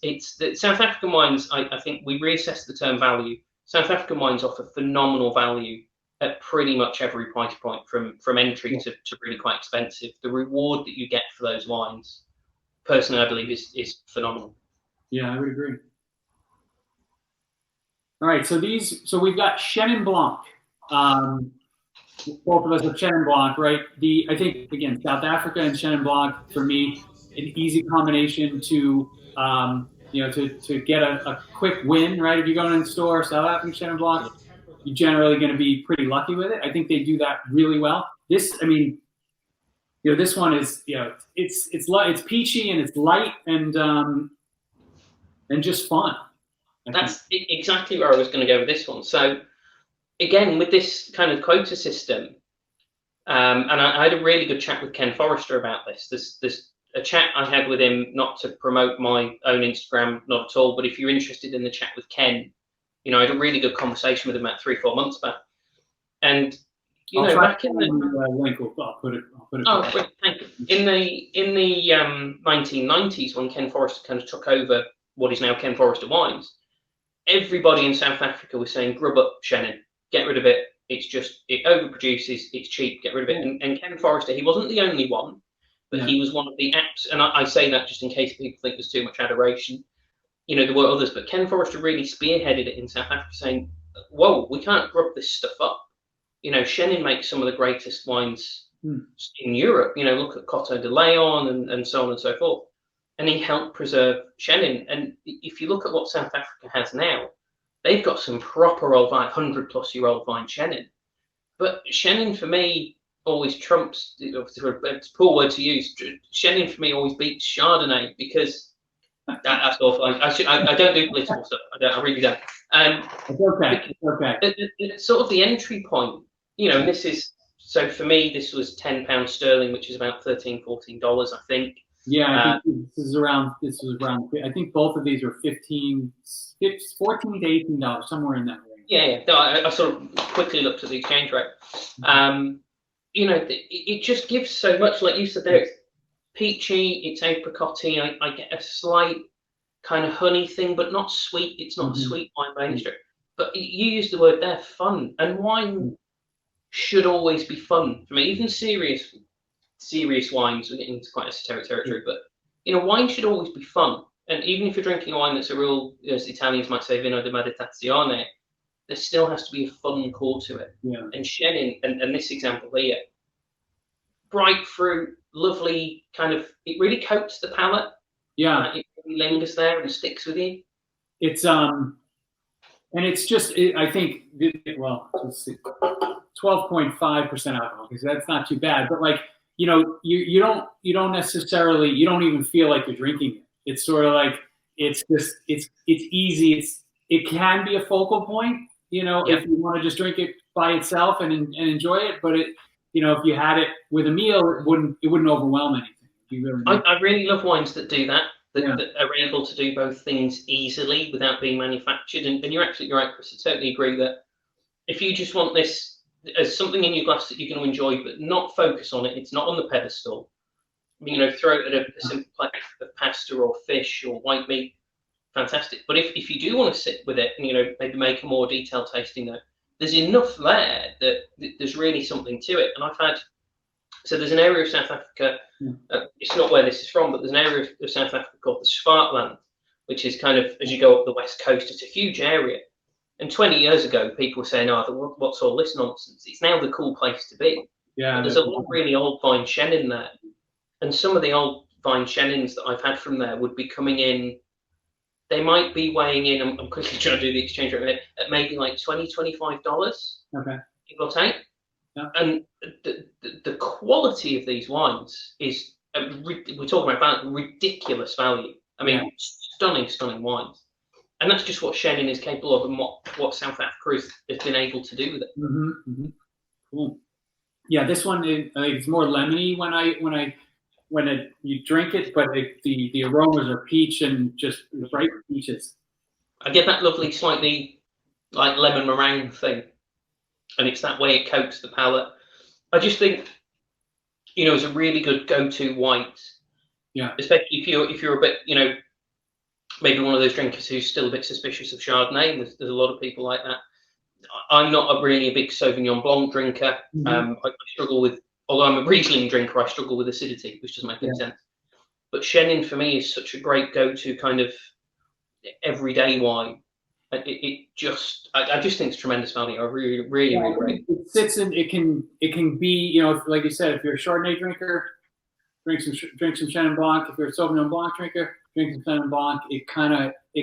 It's the South African wines. I think we reassess the term value. South African wines offer phenomenal value at pretty much every price point, from entry to really quite expensive. The reward that you get for those wines, personally, I believe is phenomenal. Yeah, I would agree. All right, so we've got Chenin Blanc. both of us with Chenin Blanc, right? I think again, South Africa and Chenin Blanc for me, an easy combination to to get a quick win, right? If you go in the store, South African Chenin Blanc, you're generally going to be pretty lucky with it. I think they do that really well. This, I mean, this one is, it's peachy and it's light and just fun. That's exactly where I was going to go with this one. So again, with this kind of quota system, and I had a really good chat with Ken Forrester about this. There's a chat I had with him, not to promote my own Instagram, not at all, but if you're interested in the chat with Ken, I had a really good conversation with him about 3-4 months back. And back in the link, I'll put it. Oh, great, thank you. In the 1990s, when Ken Forrester kind of took over what is now Ken Forrester Wines, everybody in South Africa was saying, grub up Chenin, get rid of it. It overproduces, it's cheap, get rid of it. And Ken Forrester, he wasn't the only one, but he was one of the apps, and I say that just in case people think there's too much adoration. There were others, but Ken Forrester really spearheaded it in South Africa, saying, whoa, we can't grub this stuff up. Chenin makes some of the greatest wines in Europe. Look at Coteau de Leon and so on and so forth. And he helped preserve Chenin. And if you look at what South Africa has now, they've got some proper old vine, 100-plus-year-old vine Chenin. But Chenin, for me, always trumps, it's a poor word to use, Chenin, for me, always beats Chardonnay, because that's awful. I don't do political stuff. I really don't. It's okay. It's okay. It's sort of the entry point, and this is, so for me, this was £10 sterling, which is about $13, $14, I think. Yeah, I think this was around. I think both of these were $14 to $18, somewhere in that range. Yeah. No, I sort of quickly looked at the exchange rate. It just gives so much. Like you said there, it's peachy, it's apricotty. I get a slight kind of honey thing, but not sweet. It's not a sweet wine by any stretch. But you used the word there, fun, and wine should always be fun for me. Even serious wines, we're getting into quite esoteric territory, but wine should always be fun. And even if you're drinking a wine that's a real, as the Italians might say, vino di meditazione, there still has to be a fun core to it. Yeah. And Chenin, and this example here, bright fruit, lovely kind of, it really coats the palate. Yeah. It really lingers there and sticks with you. It's and it's just, I think, 12.5% alcohol, because that's not too bad. But like, you don't necessarily, you don't even feel like you're drinking it. It's sort of like, it's easy. It can be a focal point, if you want to just drink it by itself and enjoy it. But if you had it with a meal, it wouldn't overwhelm anything. I really love wines that do that. That are able to do both things easily without being manufactured. And you're absolutely right, Chris. I totally agree that if you just want this as something in your glass that you're going to enjoy, but not focus on it, it's not on the pedestal. Throw it at a simple plate of pasta or fish or white meat, fantastic. But if you do want to sit with it and maybe make a more detailed tasting note, there's enough there that there's really something to it. And there's an area of South Africa, it's not where this is from, but there's an area of South Africa called the Swartland, which is kind of, as you go up the west coast, it's a huge area. And 20 years ago, people were saying, what's all this nonsense? It's now the cool place to be. Yeah. There's a lot of really old vine Chenin there. And some of the old vine Chenins that I've had from there would be coming in, they might be weighing in, I'm quickly trying to do the exchange rate, at maybe like $20, $25. Okay. Give or take. Yeah. And the quality of these wines is, we're talking about ridiculous value. I mean, stunning wines. And that's just what Chenin is capable of, and what South Africa has been able to do with it. Cool. Yeah, this one it's more lemony when you drink it, but the aromas are peach and just bright peaches. I get that lovely, slightly like lemon meringue thing, and it's that way it coats the palate. I just think, it's a really good go-to white. Yeah. Especially if you're a bit, maybe one of those drinkers who's still a bit suspicious of Chardonnay. There's a lot of people like that. I'm not really a big Sauvignon Blanc drinker. I struggle with, although I'm a Riesling drinker, I struggle with acidity, which doesn't make any sense. But Chenin for me is such a great go-to kind of everyday wine. it just, I just think it's tremendous value. I really, really, really rate it. It sits in. It can be, you know, like you said, if you're a Chardonnay drinker, drink some Chenin Blanc. If you're a Sauvignon Blanc drinker, drink some Chenin Blanc. It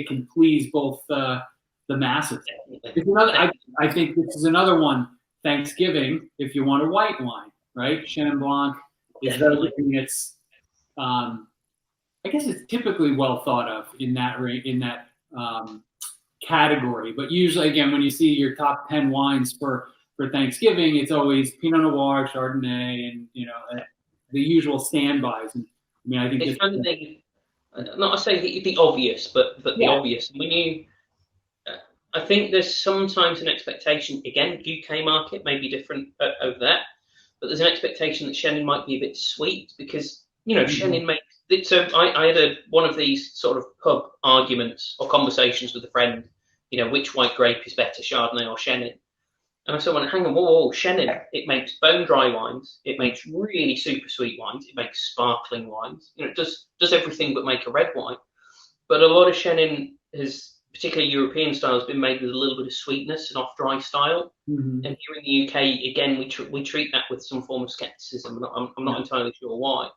can please both the masses. It's another, I think this is another one. Thanksgiving, if you want a white wine, right? Chenin Blanc is everything. It's I guess it's typically well thought of in that category. But usually, again, when you see your top 10 wines for Thanksgiving, it's always Pinot Noir, Chardonnay, and you know the usual standbys. And I mean, I think it's kind of not to say the obvious, but the obvious. When you, I think there's sometimes an expectation. Again, UK market may be different over there, but there's an expectation that Chenin might be a bit sweet because you know Chenin makes. So I had one of these sort of pub arguments or conversations with a friend, you know, which white grape is better, Chardonnay or Chenin? And I said, well, hang on, whoa, Chenin, it makes bone dry wines, it makes really super sweet wines, it makes sparkling wines, you know, it does everything but make a red wine. But a lot of Chenin has, particularly European style, has been made with a little bit of sweetness and off-dry style. And here in the UK, again, we treat that with some form of skepticism. I'm not entirely sure why.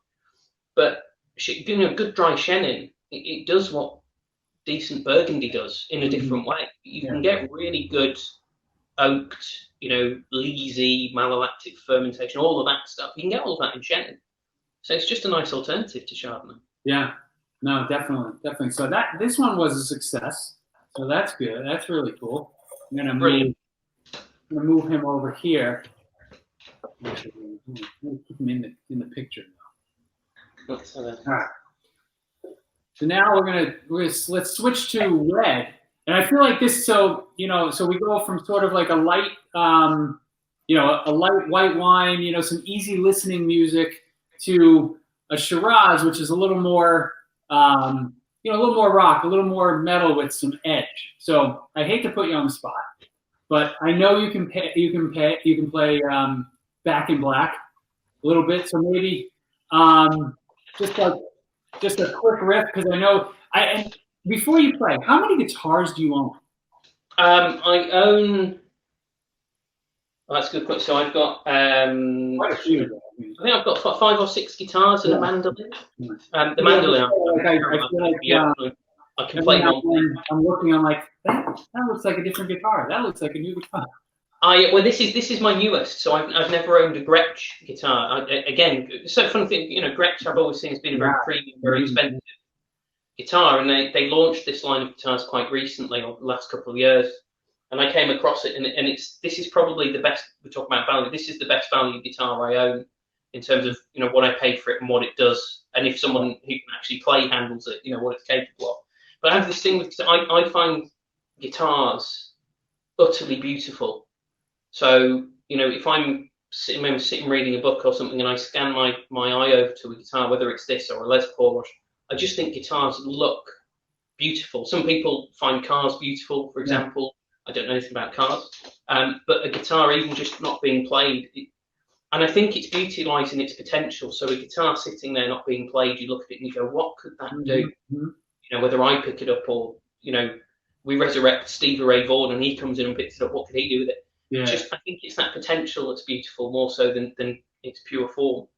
But you know, good dry Chenin, it does what decent Burgundy does in a different way. You can get really good oaked, you know, leesy, malolactic fermentation, all of that stuff. You can get all of that in Chenin. So it's just a nice alternative to Chardonnay. Yeah, no, definitely. So this one was a success. So that's good. That's really cool. I'm gonna move him over here. Keep him in the picture now. All right. So now let's switch to red, and I feel like this. So you know, so we go from sort of like a light, you know, a light white wine, you know, some easy listening music, to a Shiraz, which is a little more, you know, a little more rock, a little more metal with some edge. So I hate to put you on the spot, but I know you can play Back in Black a little bit. So maybe. Just a quick riff, because I know and before you play, how many guitars do you own? I own. Well, that's a good question. So I've got quite a few. I think I've got 5 or 6 guitars and a mandolin. The mandolin, I can play on. I'm looking. I'm like that looks like a different guitar. That looks like a new guitar. Well, this is my newest, so I've never owned a Gretsch guitar. Again, it's so funny thing, you know, Gretsch I've always seen has been a very premium, very expensive guitar, and they launched this line of guitars quite recently, or the last couple of years, and I came across it, and this is probably the best. We're talking about value. This is the best value guitar I own in terms of, you know, what I paid for it and what it does, and if someone who can actually play handles it, you know, what it's capable of. But I have this thing with I find guitars utterly beautiful. So, you know, if I'm sitting reading a book or something and I scan my eye over to a guitar, whether it's this or a Les Paul, I just think guitars look beautiful. Some people find cars beautiful, for example. I don't know anything about cars. But a guitar, even just not being played, and I think its beauty lies in its potential. So a guitar sitting there not being played, you look at it and you go, what could that do? You know, whether I pick it up or, you know, we resurrect Stevie Ray Vaughan and he comes in and picks it up, what could he do with it? I think it's that potential that's beautiful more so than its pure form.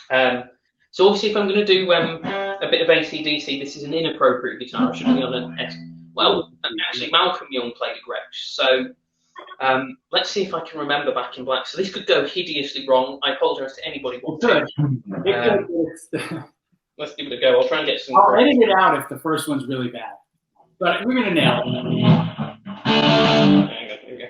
So obviously, if I'm going to do a bit of AC/DC, this is an inappropriate guitar. I should be on an S. Well, actually, Malcolm Young played a Gretsch. So let's see if I can remember Back in Black. So this could go hideously wrong. I apologise to anybody watching. Let's give it a go. I'll try and get some. I'll edit it out if the first one's really bad, but we're going to nail it. Here we go.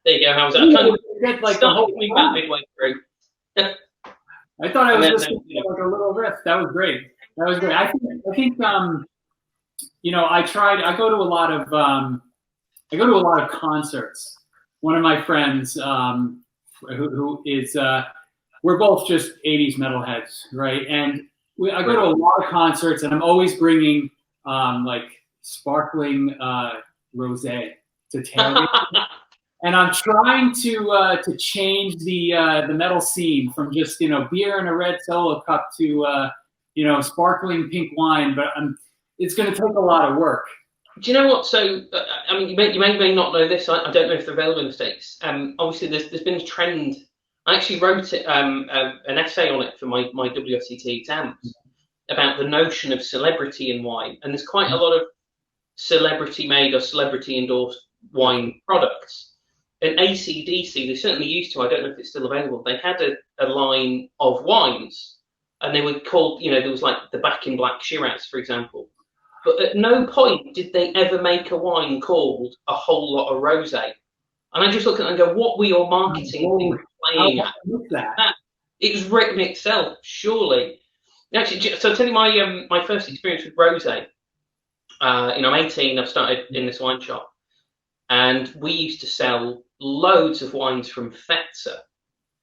There you go. How's that? I kind of like the whole coming back midway through. I thought I was listening to like a little riff. That was great. That was great. I think you know, I go to a lot of concerts. One of my friends, who is, we're both just 80s metalheads, right? And I go to a lot of concerts, and I'm always bringing like sparkling rosé to tailgate. And I'm trying to change the metal scene from just, you know, beer in a red solo cup to you know, sparkling pink wine. But it's going to take a lot of work. Do you know what? So, I mean, you may not know this. I don't know if they're available in the States. Obviously, there's been a trend. I actually wrote an essay on it for my WSET exams about the notion of celebrity in wine. And there's quite a lot of celebrity-made or celebrity-endorsed wine products. And AC/DC, they certainly used to, I don't know if it's still available, they had a line of wines. And they were called, you know, there was like the Back in Black Shiraz, for example. But at no point did they ever make a wine called A Whole Lot of Rosé. And I just look at it and go, what were your marketing things playing at? It was written itself, surely. Actually, so I'll tell you my first experience with rosé. You know, I'm 18, I've started in this wine shop. And we used to sell loads of wines from Fetzer.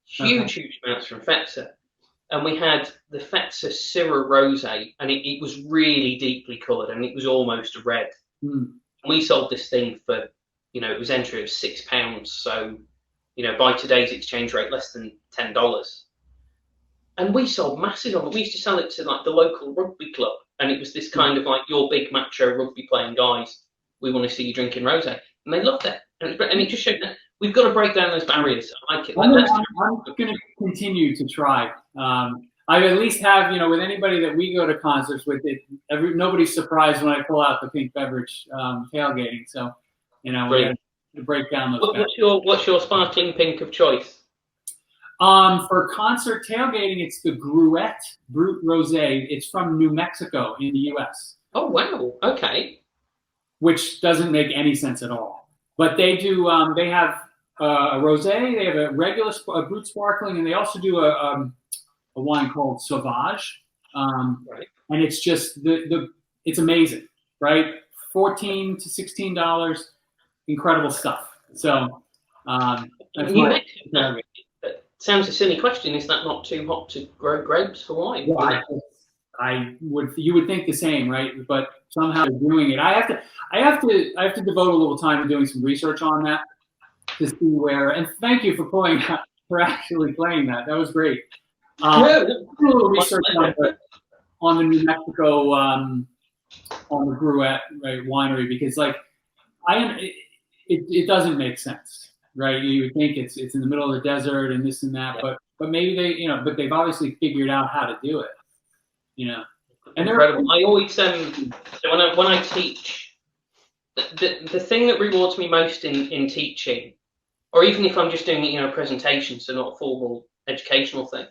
Huge amounts from Fetzer. And we had the Fetzer Syrah Rosé, and it was really deeply coloured, and it was almost a red. We sold this thing for, you know, it was entry of £6. So, you know, by today's exchange rate, less than $10. And we sold masses of it. We used to sell it to like the local rugby club, and it was this kind of like, your big macho rugby playing guys, we want to see you drinking rosé. And they loved it. And it just showed that we've got to break down those barriers. I like it. I'm going to continue to try. I at least have, you know, with anybody that we go to concerts with, nobody's surprised when I pull out the pink beverage tailgating. So, you know, we're going to break down those. What's your sparkling pink of choice? For concert tailgating, it's the Gruet Brut Rosé. It's from New Mexico in the U.S. Oh, wow. Okay. Which doesn't make any sense at all. But they do. They have a rosé. They have a regular brut sparkling, and they also do a wine called Sauvage. Right. And it's just it's amazing, right? $14 to $16, incredible stuff. So that sounds a silly question. Is that not too hot to grow grapes for wine? Well, you would think the same, right? But somehow they're doing it. I have to devote a little time to doing some research on that to see where. And thank you for actually playing that. That was great. A little research on the New Mexico on the Gruet winery, because like it doesn't make sense, right? You would think it's in the middle of the desert and this and that, but maybe but they've obviously figured out how to do it. You know, and incredible. I always so when I teach, the thing that rewards me most in teaching, or even if I'm just doing it, you know, a presentation, so not a formal educational thing,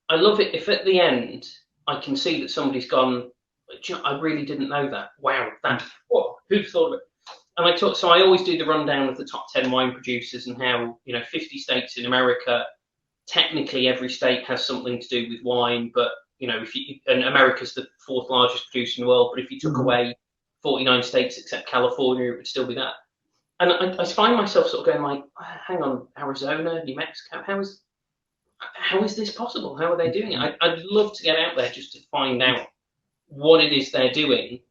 I love it if at the end I can see that somebody's gone, I really didn't know that. Wow, who'd thought of it? And I always do the rundown of the top 10 wine producers and how, you know, 50 states in America, technically every state has something to do with wine, but you know, and America's the 4th largest producer in the world, but if you took away 49 states except California, it would still be that. And I find myself sort of going like, hang on, Arizona, New Mexico, how is this possible? How are they doing it? I'd love to get out there just to find out what it is they're doing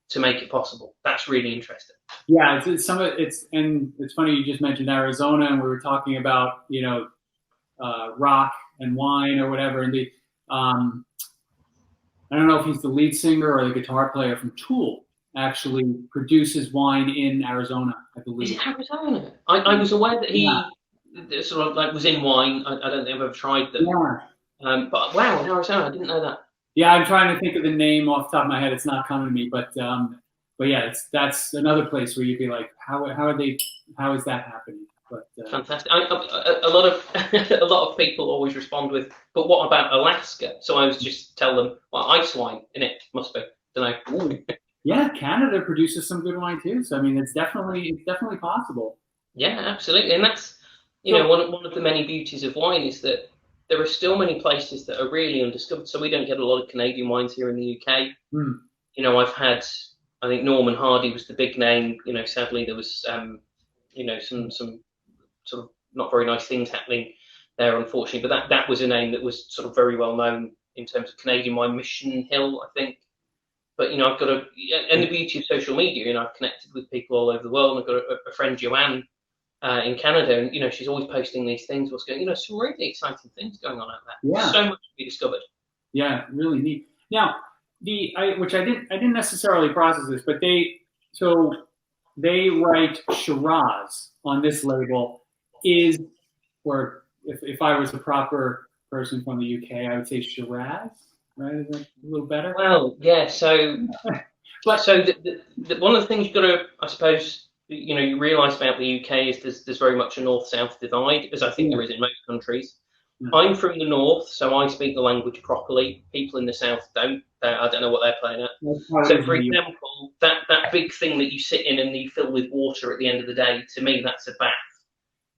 to make it possible. That's really interesting. Yeah, it's funny you just mentioned Arizona, and we were talking about, you know, rock and wine or whatever, and I don't know if he's the lead singer or the guitar player from Tool, actually produces wine in Arizona, I believe. Is it Arizona? I was aware that he sort of like was in wine. I don't think I've ever tried them. Yeah. But wow, in Arizona, I didn't know that. Yeah, I'm trying to think of the name off the top of my head. It's not coming to me, but yeah, that's another place where you'd be like, how is that happening? But, fantastic. A lot of people always respond with, but what about Alaska? So I was just tell them, well, ice wine in it must be. Don't know. Yeah, Canada produces some good wine too. So I mean, it's definitely possible. Yeah, absolutely, and that's, you know, one of the many beauties of wine is that there are still many places that are really undiscovered. So we don't get a lot of Canadian wines here in the UK. Mm. You know, I've had, I think Norman Hardy was the big name. You know, sadly there was, you know, some sort of not very nice things happening there, unfortunately. But that was a name that was sort of very well known in terms of Canadian wine. Mission Hill, I think. But, you know, I've got and the beauty of social media, you know, I've connected with people all over the world. I've got a friend, Joanne, in Canada, and, you know, she's always posting these things, what's going, you know, some really exciting things going on out there. Yeah. So much to be discovered. Yeah, really neat. Now, which I didn't necessarily process this, but they write Shiraz on this label, or if I was a proper person from the UK, I would say Shiraz, right? Is that a little better? Well, yeah. So, so one of the things you've got to, I suppose, you know, you realise about the UK is there's very much a north-south divide, as I think there is in most countries. Yeah. I'm from the north, so I speak the language properly. People in the south don't. I don't know what they're playing at. So, for example, that big thing that you sit in and you fill with water at the end of the day, to me, that's a bath.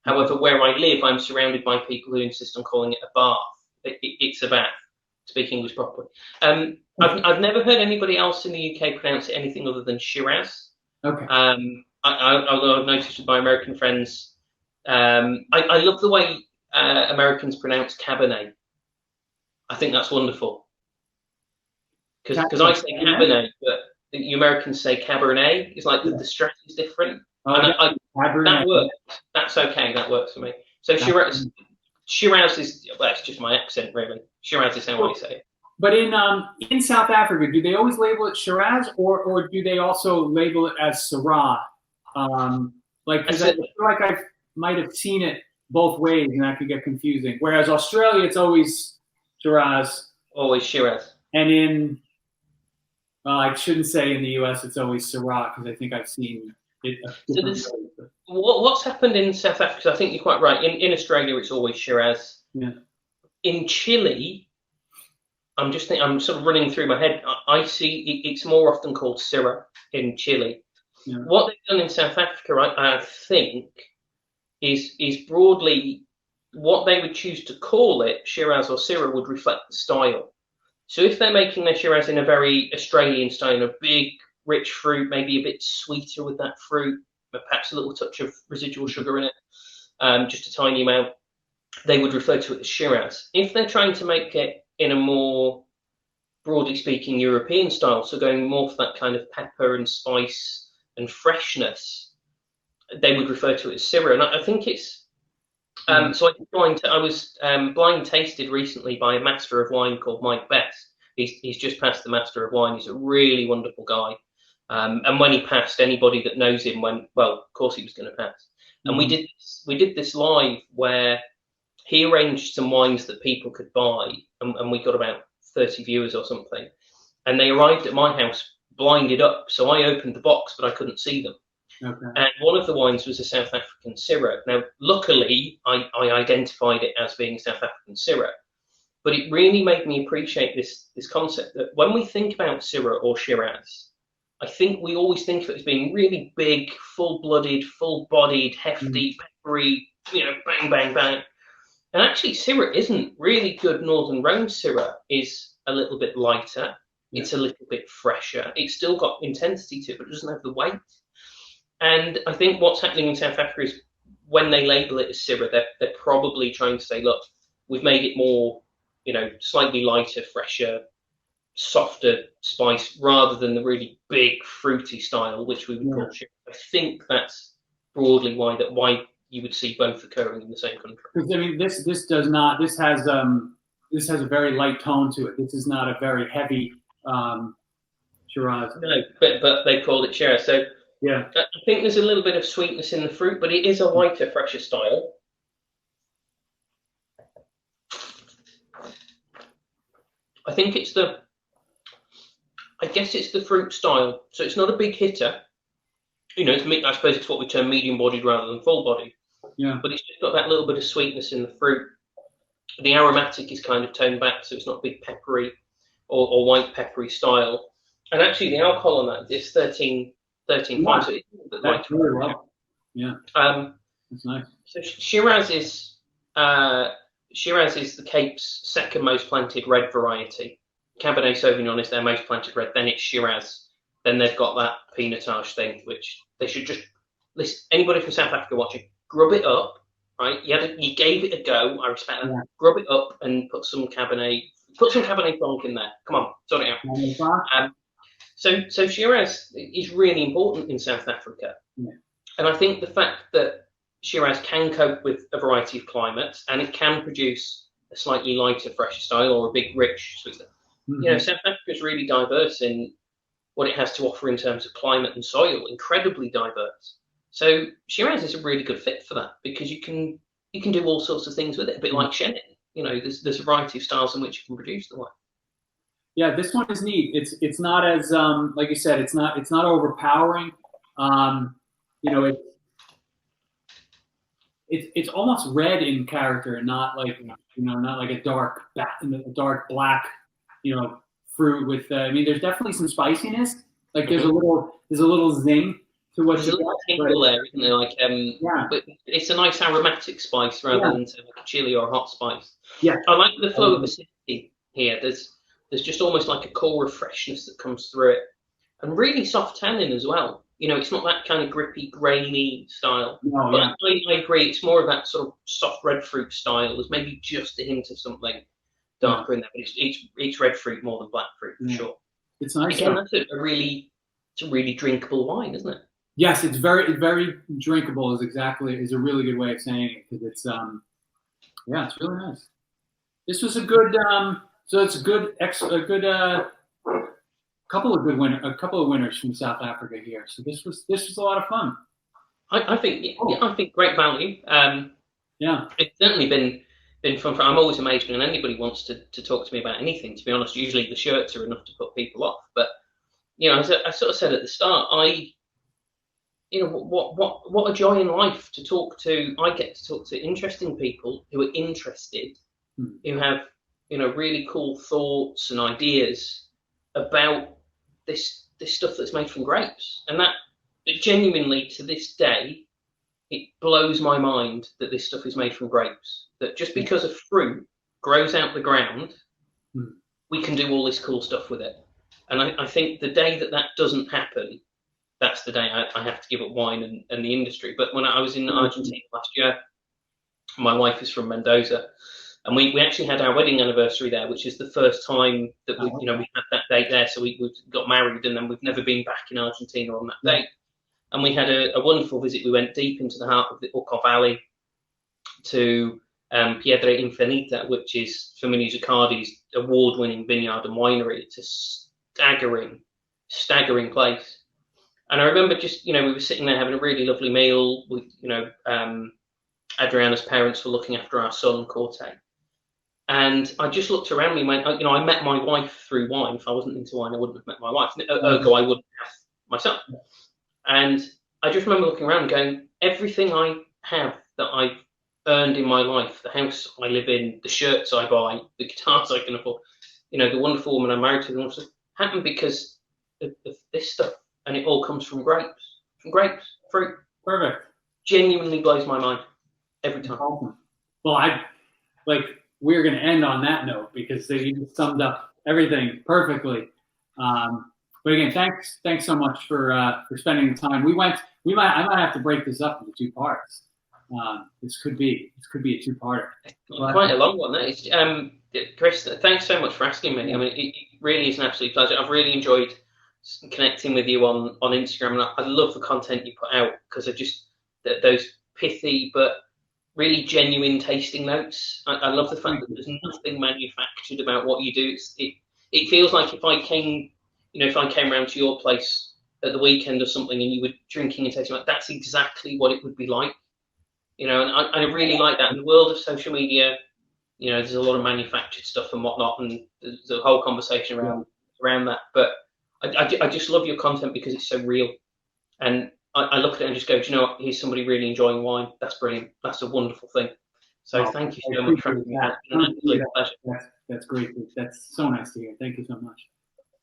However, where I live, I'm surrounded by people who insist on calling it a bath. It's a bath. Speak English properly. I've never heard anybody else in the UK pronounce it anything other than Shiraz. Okay. I've noticed with my American friends, I love the way Americans pronounce Cabernet. I think that's wonderful. Because I say Cabernet, but the Americans say Cabernet. It's like the stress is different. That works. That's okay. That works for me. So Shiraz is, well, it's just my accent, really. Shiraz is how I say it. But in South Africa, do they always label it Shiraz, or do they also label it as Syrah? Because I feel like I might have seen it both ways, and that could get confusing. Whereas Australia, it's always Shiraz. Always Shiraz. And I shouldn't say in the US it's always Syrah, because I think I've seen it. So what's happened in South Africa? I think you're quite right. In Australia, it's always Shiraz. Yeah. In Chile, I'm sort of running through my head. I see it's more often called Syrah in Chile. Yeah. What they've done in South Africa, I think, is broadly what they would choose to call it, Shiraz or Syrah, would reflect the style. So if they're making their Shiraz in a very Australian style, a big, rich fruit, maybe a bit sweeter with that fruit, but perhaps a little touch of residual sugar in it, just a tiny amount, they would refer to it as Shiraz. If they're trying to make it in a more, broadly speaking, European style, so going more for that kind of pepper and spice and freshness, they would refer to it as Syrah. And I think it's, so I was blind tasted recently by a master of wine called Mike Best. He's just passed the master of wine. He's a really wonderful guy. And when he passed, anybody that knows him went, well, of course he was going to pass. And we did this live where he arranged some wines that people could buy, and we got about 30 viewers or something. And they arrived at my house blinded up, so I opened the box, but I couldn't see them. Okay. And one of the wines was a South African Syrah. Now, luckily, I identified it as being South African Syrah, but it really made me appreciate this concept that when we think about Syrah or Shiraz, I think we always think of it as being really big, full-blooded, full-bodied, hefty, peppery, you know, bang, bang, bang. And actually, Syrah isn't. Really good Northern Rhone Syrah is a little bit lighter. Yeah. It's a little bit fresher. It's still got intensity to it, but it doesn't have the weight. And I think what's happening in South Africa is when they label it as Syrah, they're probably trying to say, look, we've made it more, you know, slightly lighter, fresher, softer spice, rather than the really big, fruity style, which we would call Shiraz. I think that's broadly why you would see both occurring in the same country. Because I mean, this has a very light tone to it. This is not a very heavy Shiraz. No, but they called it Shiraz. So yeah, I think there's a little bit of sweetness in the fruit, but it is a lighter, fresher style. I think it's the fruit style. So it's not a big hitter. You know, I suppose it's what we term medium-bodied rather than full-bodied. Yeah. But it's just got that little bit of sweetness in the fruit. The aromatic is kind of toned back, so it's not big peppery or white peppery style. And actually, the alcohol on that is 13.5, so it's a little bit lighter. Really well. Yeah. That's nice. So Shiraz is Shiraz is the Cape's second most planted red variety. Cabernet Sauvignon is their most planted red. Then it's Shiraz. Then they've got that Pinotage thing, which they should just listen. Anybody from South Africa watching, grub it up, right? You gave it a go. I respect that. Yeah. Grub it up and put some Cabernet Blanc in there. Come on, sort it out. So Shiraz is really important in South Africa, and I think the fact that Shiraz can cope with a variety of climates and it can produce a slightly lighter, fresher style or a big, rich sweet stuff. South Africa is really diverse in what it has to offer in terms of climate and soil, incredibly diverse. So Shiraz is a really good fit for that because you can do all sorts of things with it, a bit like Chenin. There's a variety of styles in which you can produce the wine. Yeah, this one is neat. It's not as like you said, it's not overpowering. It's almost red in character, and not like a dark black fruit with. There's definitely some spiciness. Like there's a little zing to what there's a little tingle there, isn't there? Like but it's a nice aromatic spice rather than like a chili or a hot spice. Yeah, I like the flow of acidity here. There's just almost like a core of freshness that comes through it, and really soft tannin as well. It's not that kind of grippy, grainy style. No, but I agree. It's more of that sort of soft red fruit style. There's maybe just a hint of something darker in there, but it's red fruit more than black fruit for sure. It's nice. Again, that's a really drinkable wine, isn't it? Yes, it's very, very drinkable. Is a really good way of saying it because it's it's really nice. This was a good. So it's a good couple of winners from South Africa here. So this was a lot of fun. I think great value. It's certainly been fun. I'm always amazed when anybody wants to talk to me about anything. To be honest, usually the shirts are enough to put people off. But as I sort of said at the start, what a joy in life to talk to. I get to talk to interesting people who are interested, who have really cool thoughts and ideas about this stuff that's made from grapes, and that genuinely to this day it blows my mind that this stuff is made from grapes. That just because a fruit grows out the ground, we can do all this cool stuff with it. And I think the day that doesn't happen, that's the day I have to give up wine and the industry. But when I was in Argentina last year, my wife is from Mendoza. And we actually had our wedding anniversary there, which is the first time that we had that date there. So we got married, and then we've never been back in Argentina on that date. And we had a wonderful visit. We went deep into the heart of the Uco Valley to Piedra Infinita, which is Firmino Zuccardi's award-winning vineyard and winery. It's a staggering place. And I remember just, we were sitting there having a really lovely meal with, Adriana's parents were looking after our son, Corte. And I just looked around me and went, I met my wife through wine. If I wasn't into wine, I wouldn't have met my wife. Ergo, I wouldn't have my son. And I just remember looking around and going, everything I have that I've earned in my life, the house I live in, the shirts I buy, the guitars I can afford, the wonderful woman I'm married to, happened because of this stuff. And it all comes from grapes. Fruit. Perfect. Genuinely blows my mind every time. Awesome. Well, we're going to end on that note because they summed up everything perfectly. But again, thanks so much for spending the time. I might have to break this up into two parts. This could be a two-parter. Quite a long one. Chris, thanks so much for asking me. It really is an absolute pleasure. I've really enjoyed connecting with you on Instagram, and I love the content you put out because of just those pithy but really genuine tasting notes. I love the fact that there's nothing manufactured about what you do. It feels like if I came around to your place at the weekend or something and you were drinking and tasting, that's exactly what it would be like. And I really like that. In the world of social media, there's a lot of manufactured stuff and whatnot, and there's a whole conversation around that. But I just love your content because it's so real. And I look at it and just go, do you know what? Here's somebody really enjoying wine. That's brilliant. That's a wonderful thing. So thank you so much for having me. That's great. That's so nice to hear. Thank you so much.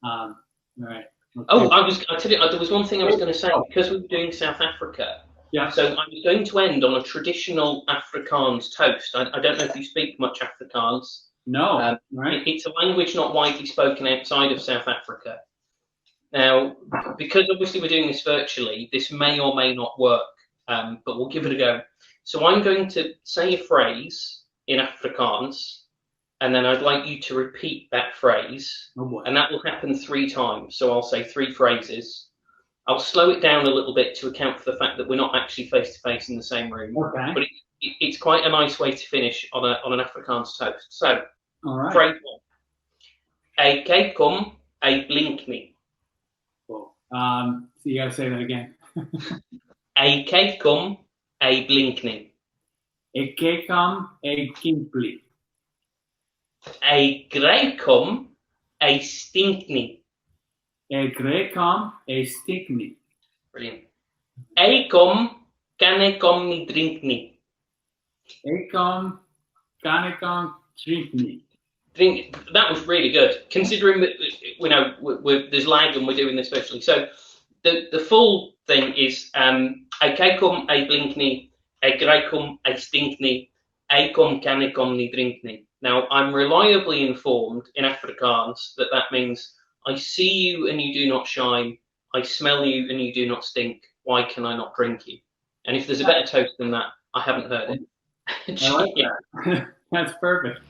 All right. Okay. I'll tell you, there was one thing I was going to say. Because we were doing South Africa, Yeah. So I'm going to end on a traditional Afrikaans toast. I don't know if you speak much Afrikaans. No. Right. It's a language not widely spoken outside of South Africa. Now, because obviously we're doing this virtually, this may or may not work, but we'll give it a go. So I'm going to say a phrase in Afrikaans, and then I'd like you to repeat that phrase, and that will happen 3 times. So I'll say 3 phrases. I'll slow it down a little bit to account for the fact that we're not actually face to face in the same room. Okay. But it's quite a nice way to finish on an Afrikaans toast. So, all right. Phrase 1. I kyk hom, I blink nie. Cool. So you gotta say that again. I kyk hom, I blink nie. Ik kyk hom, ek kyk nie. I ruik hom, I stink nie. Ek ruik hom, hy stink nie. Brilliant. I kom, kan ek hom nie drink nie. Ek kom, kan ek hom drink nie. That was really good, considering that there's lag and we're doing this virtually. So the full thing is I kyk hom, I blink nie. I ruik hom, I stink nie. I kom, kan ek hom nie drink nie. Now I'm reliably informed in Afrikaans that means I see you and you do not shine. I smell you and you do not stink. Why can I not drink you? And if there's a better toast than that, I haven't heard it. I like that. That's perfect.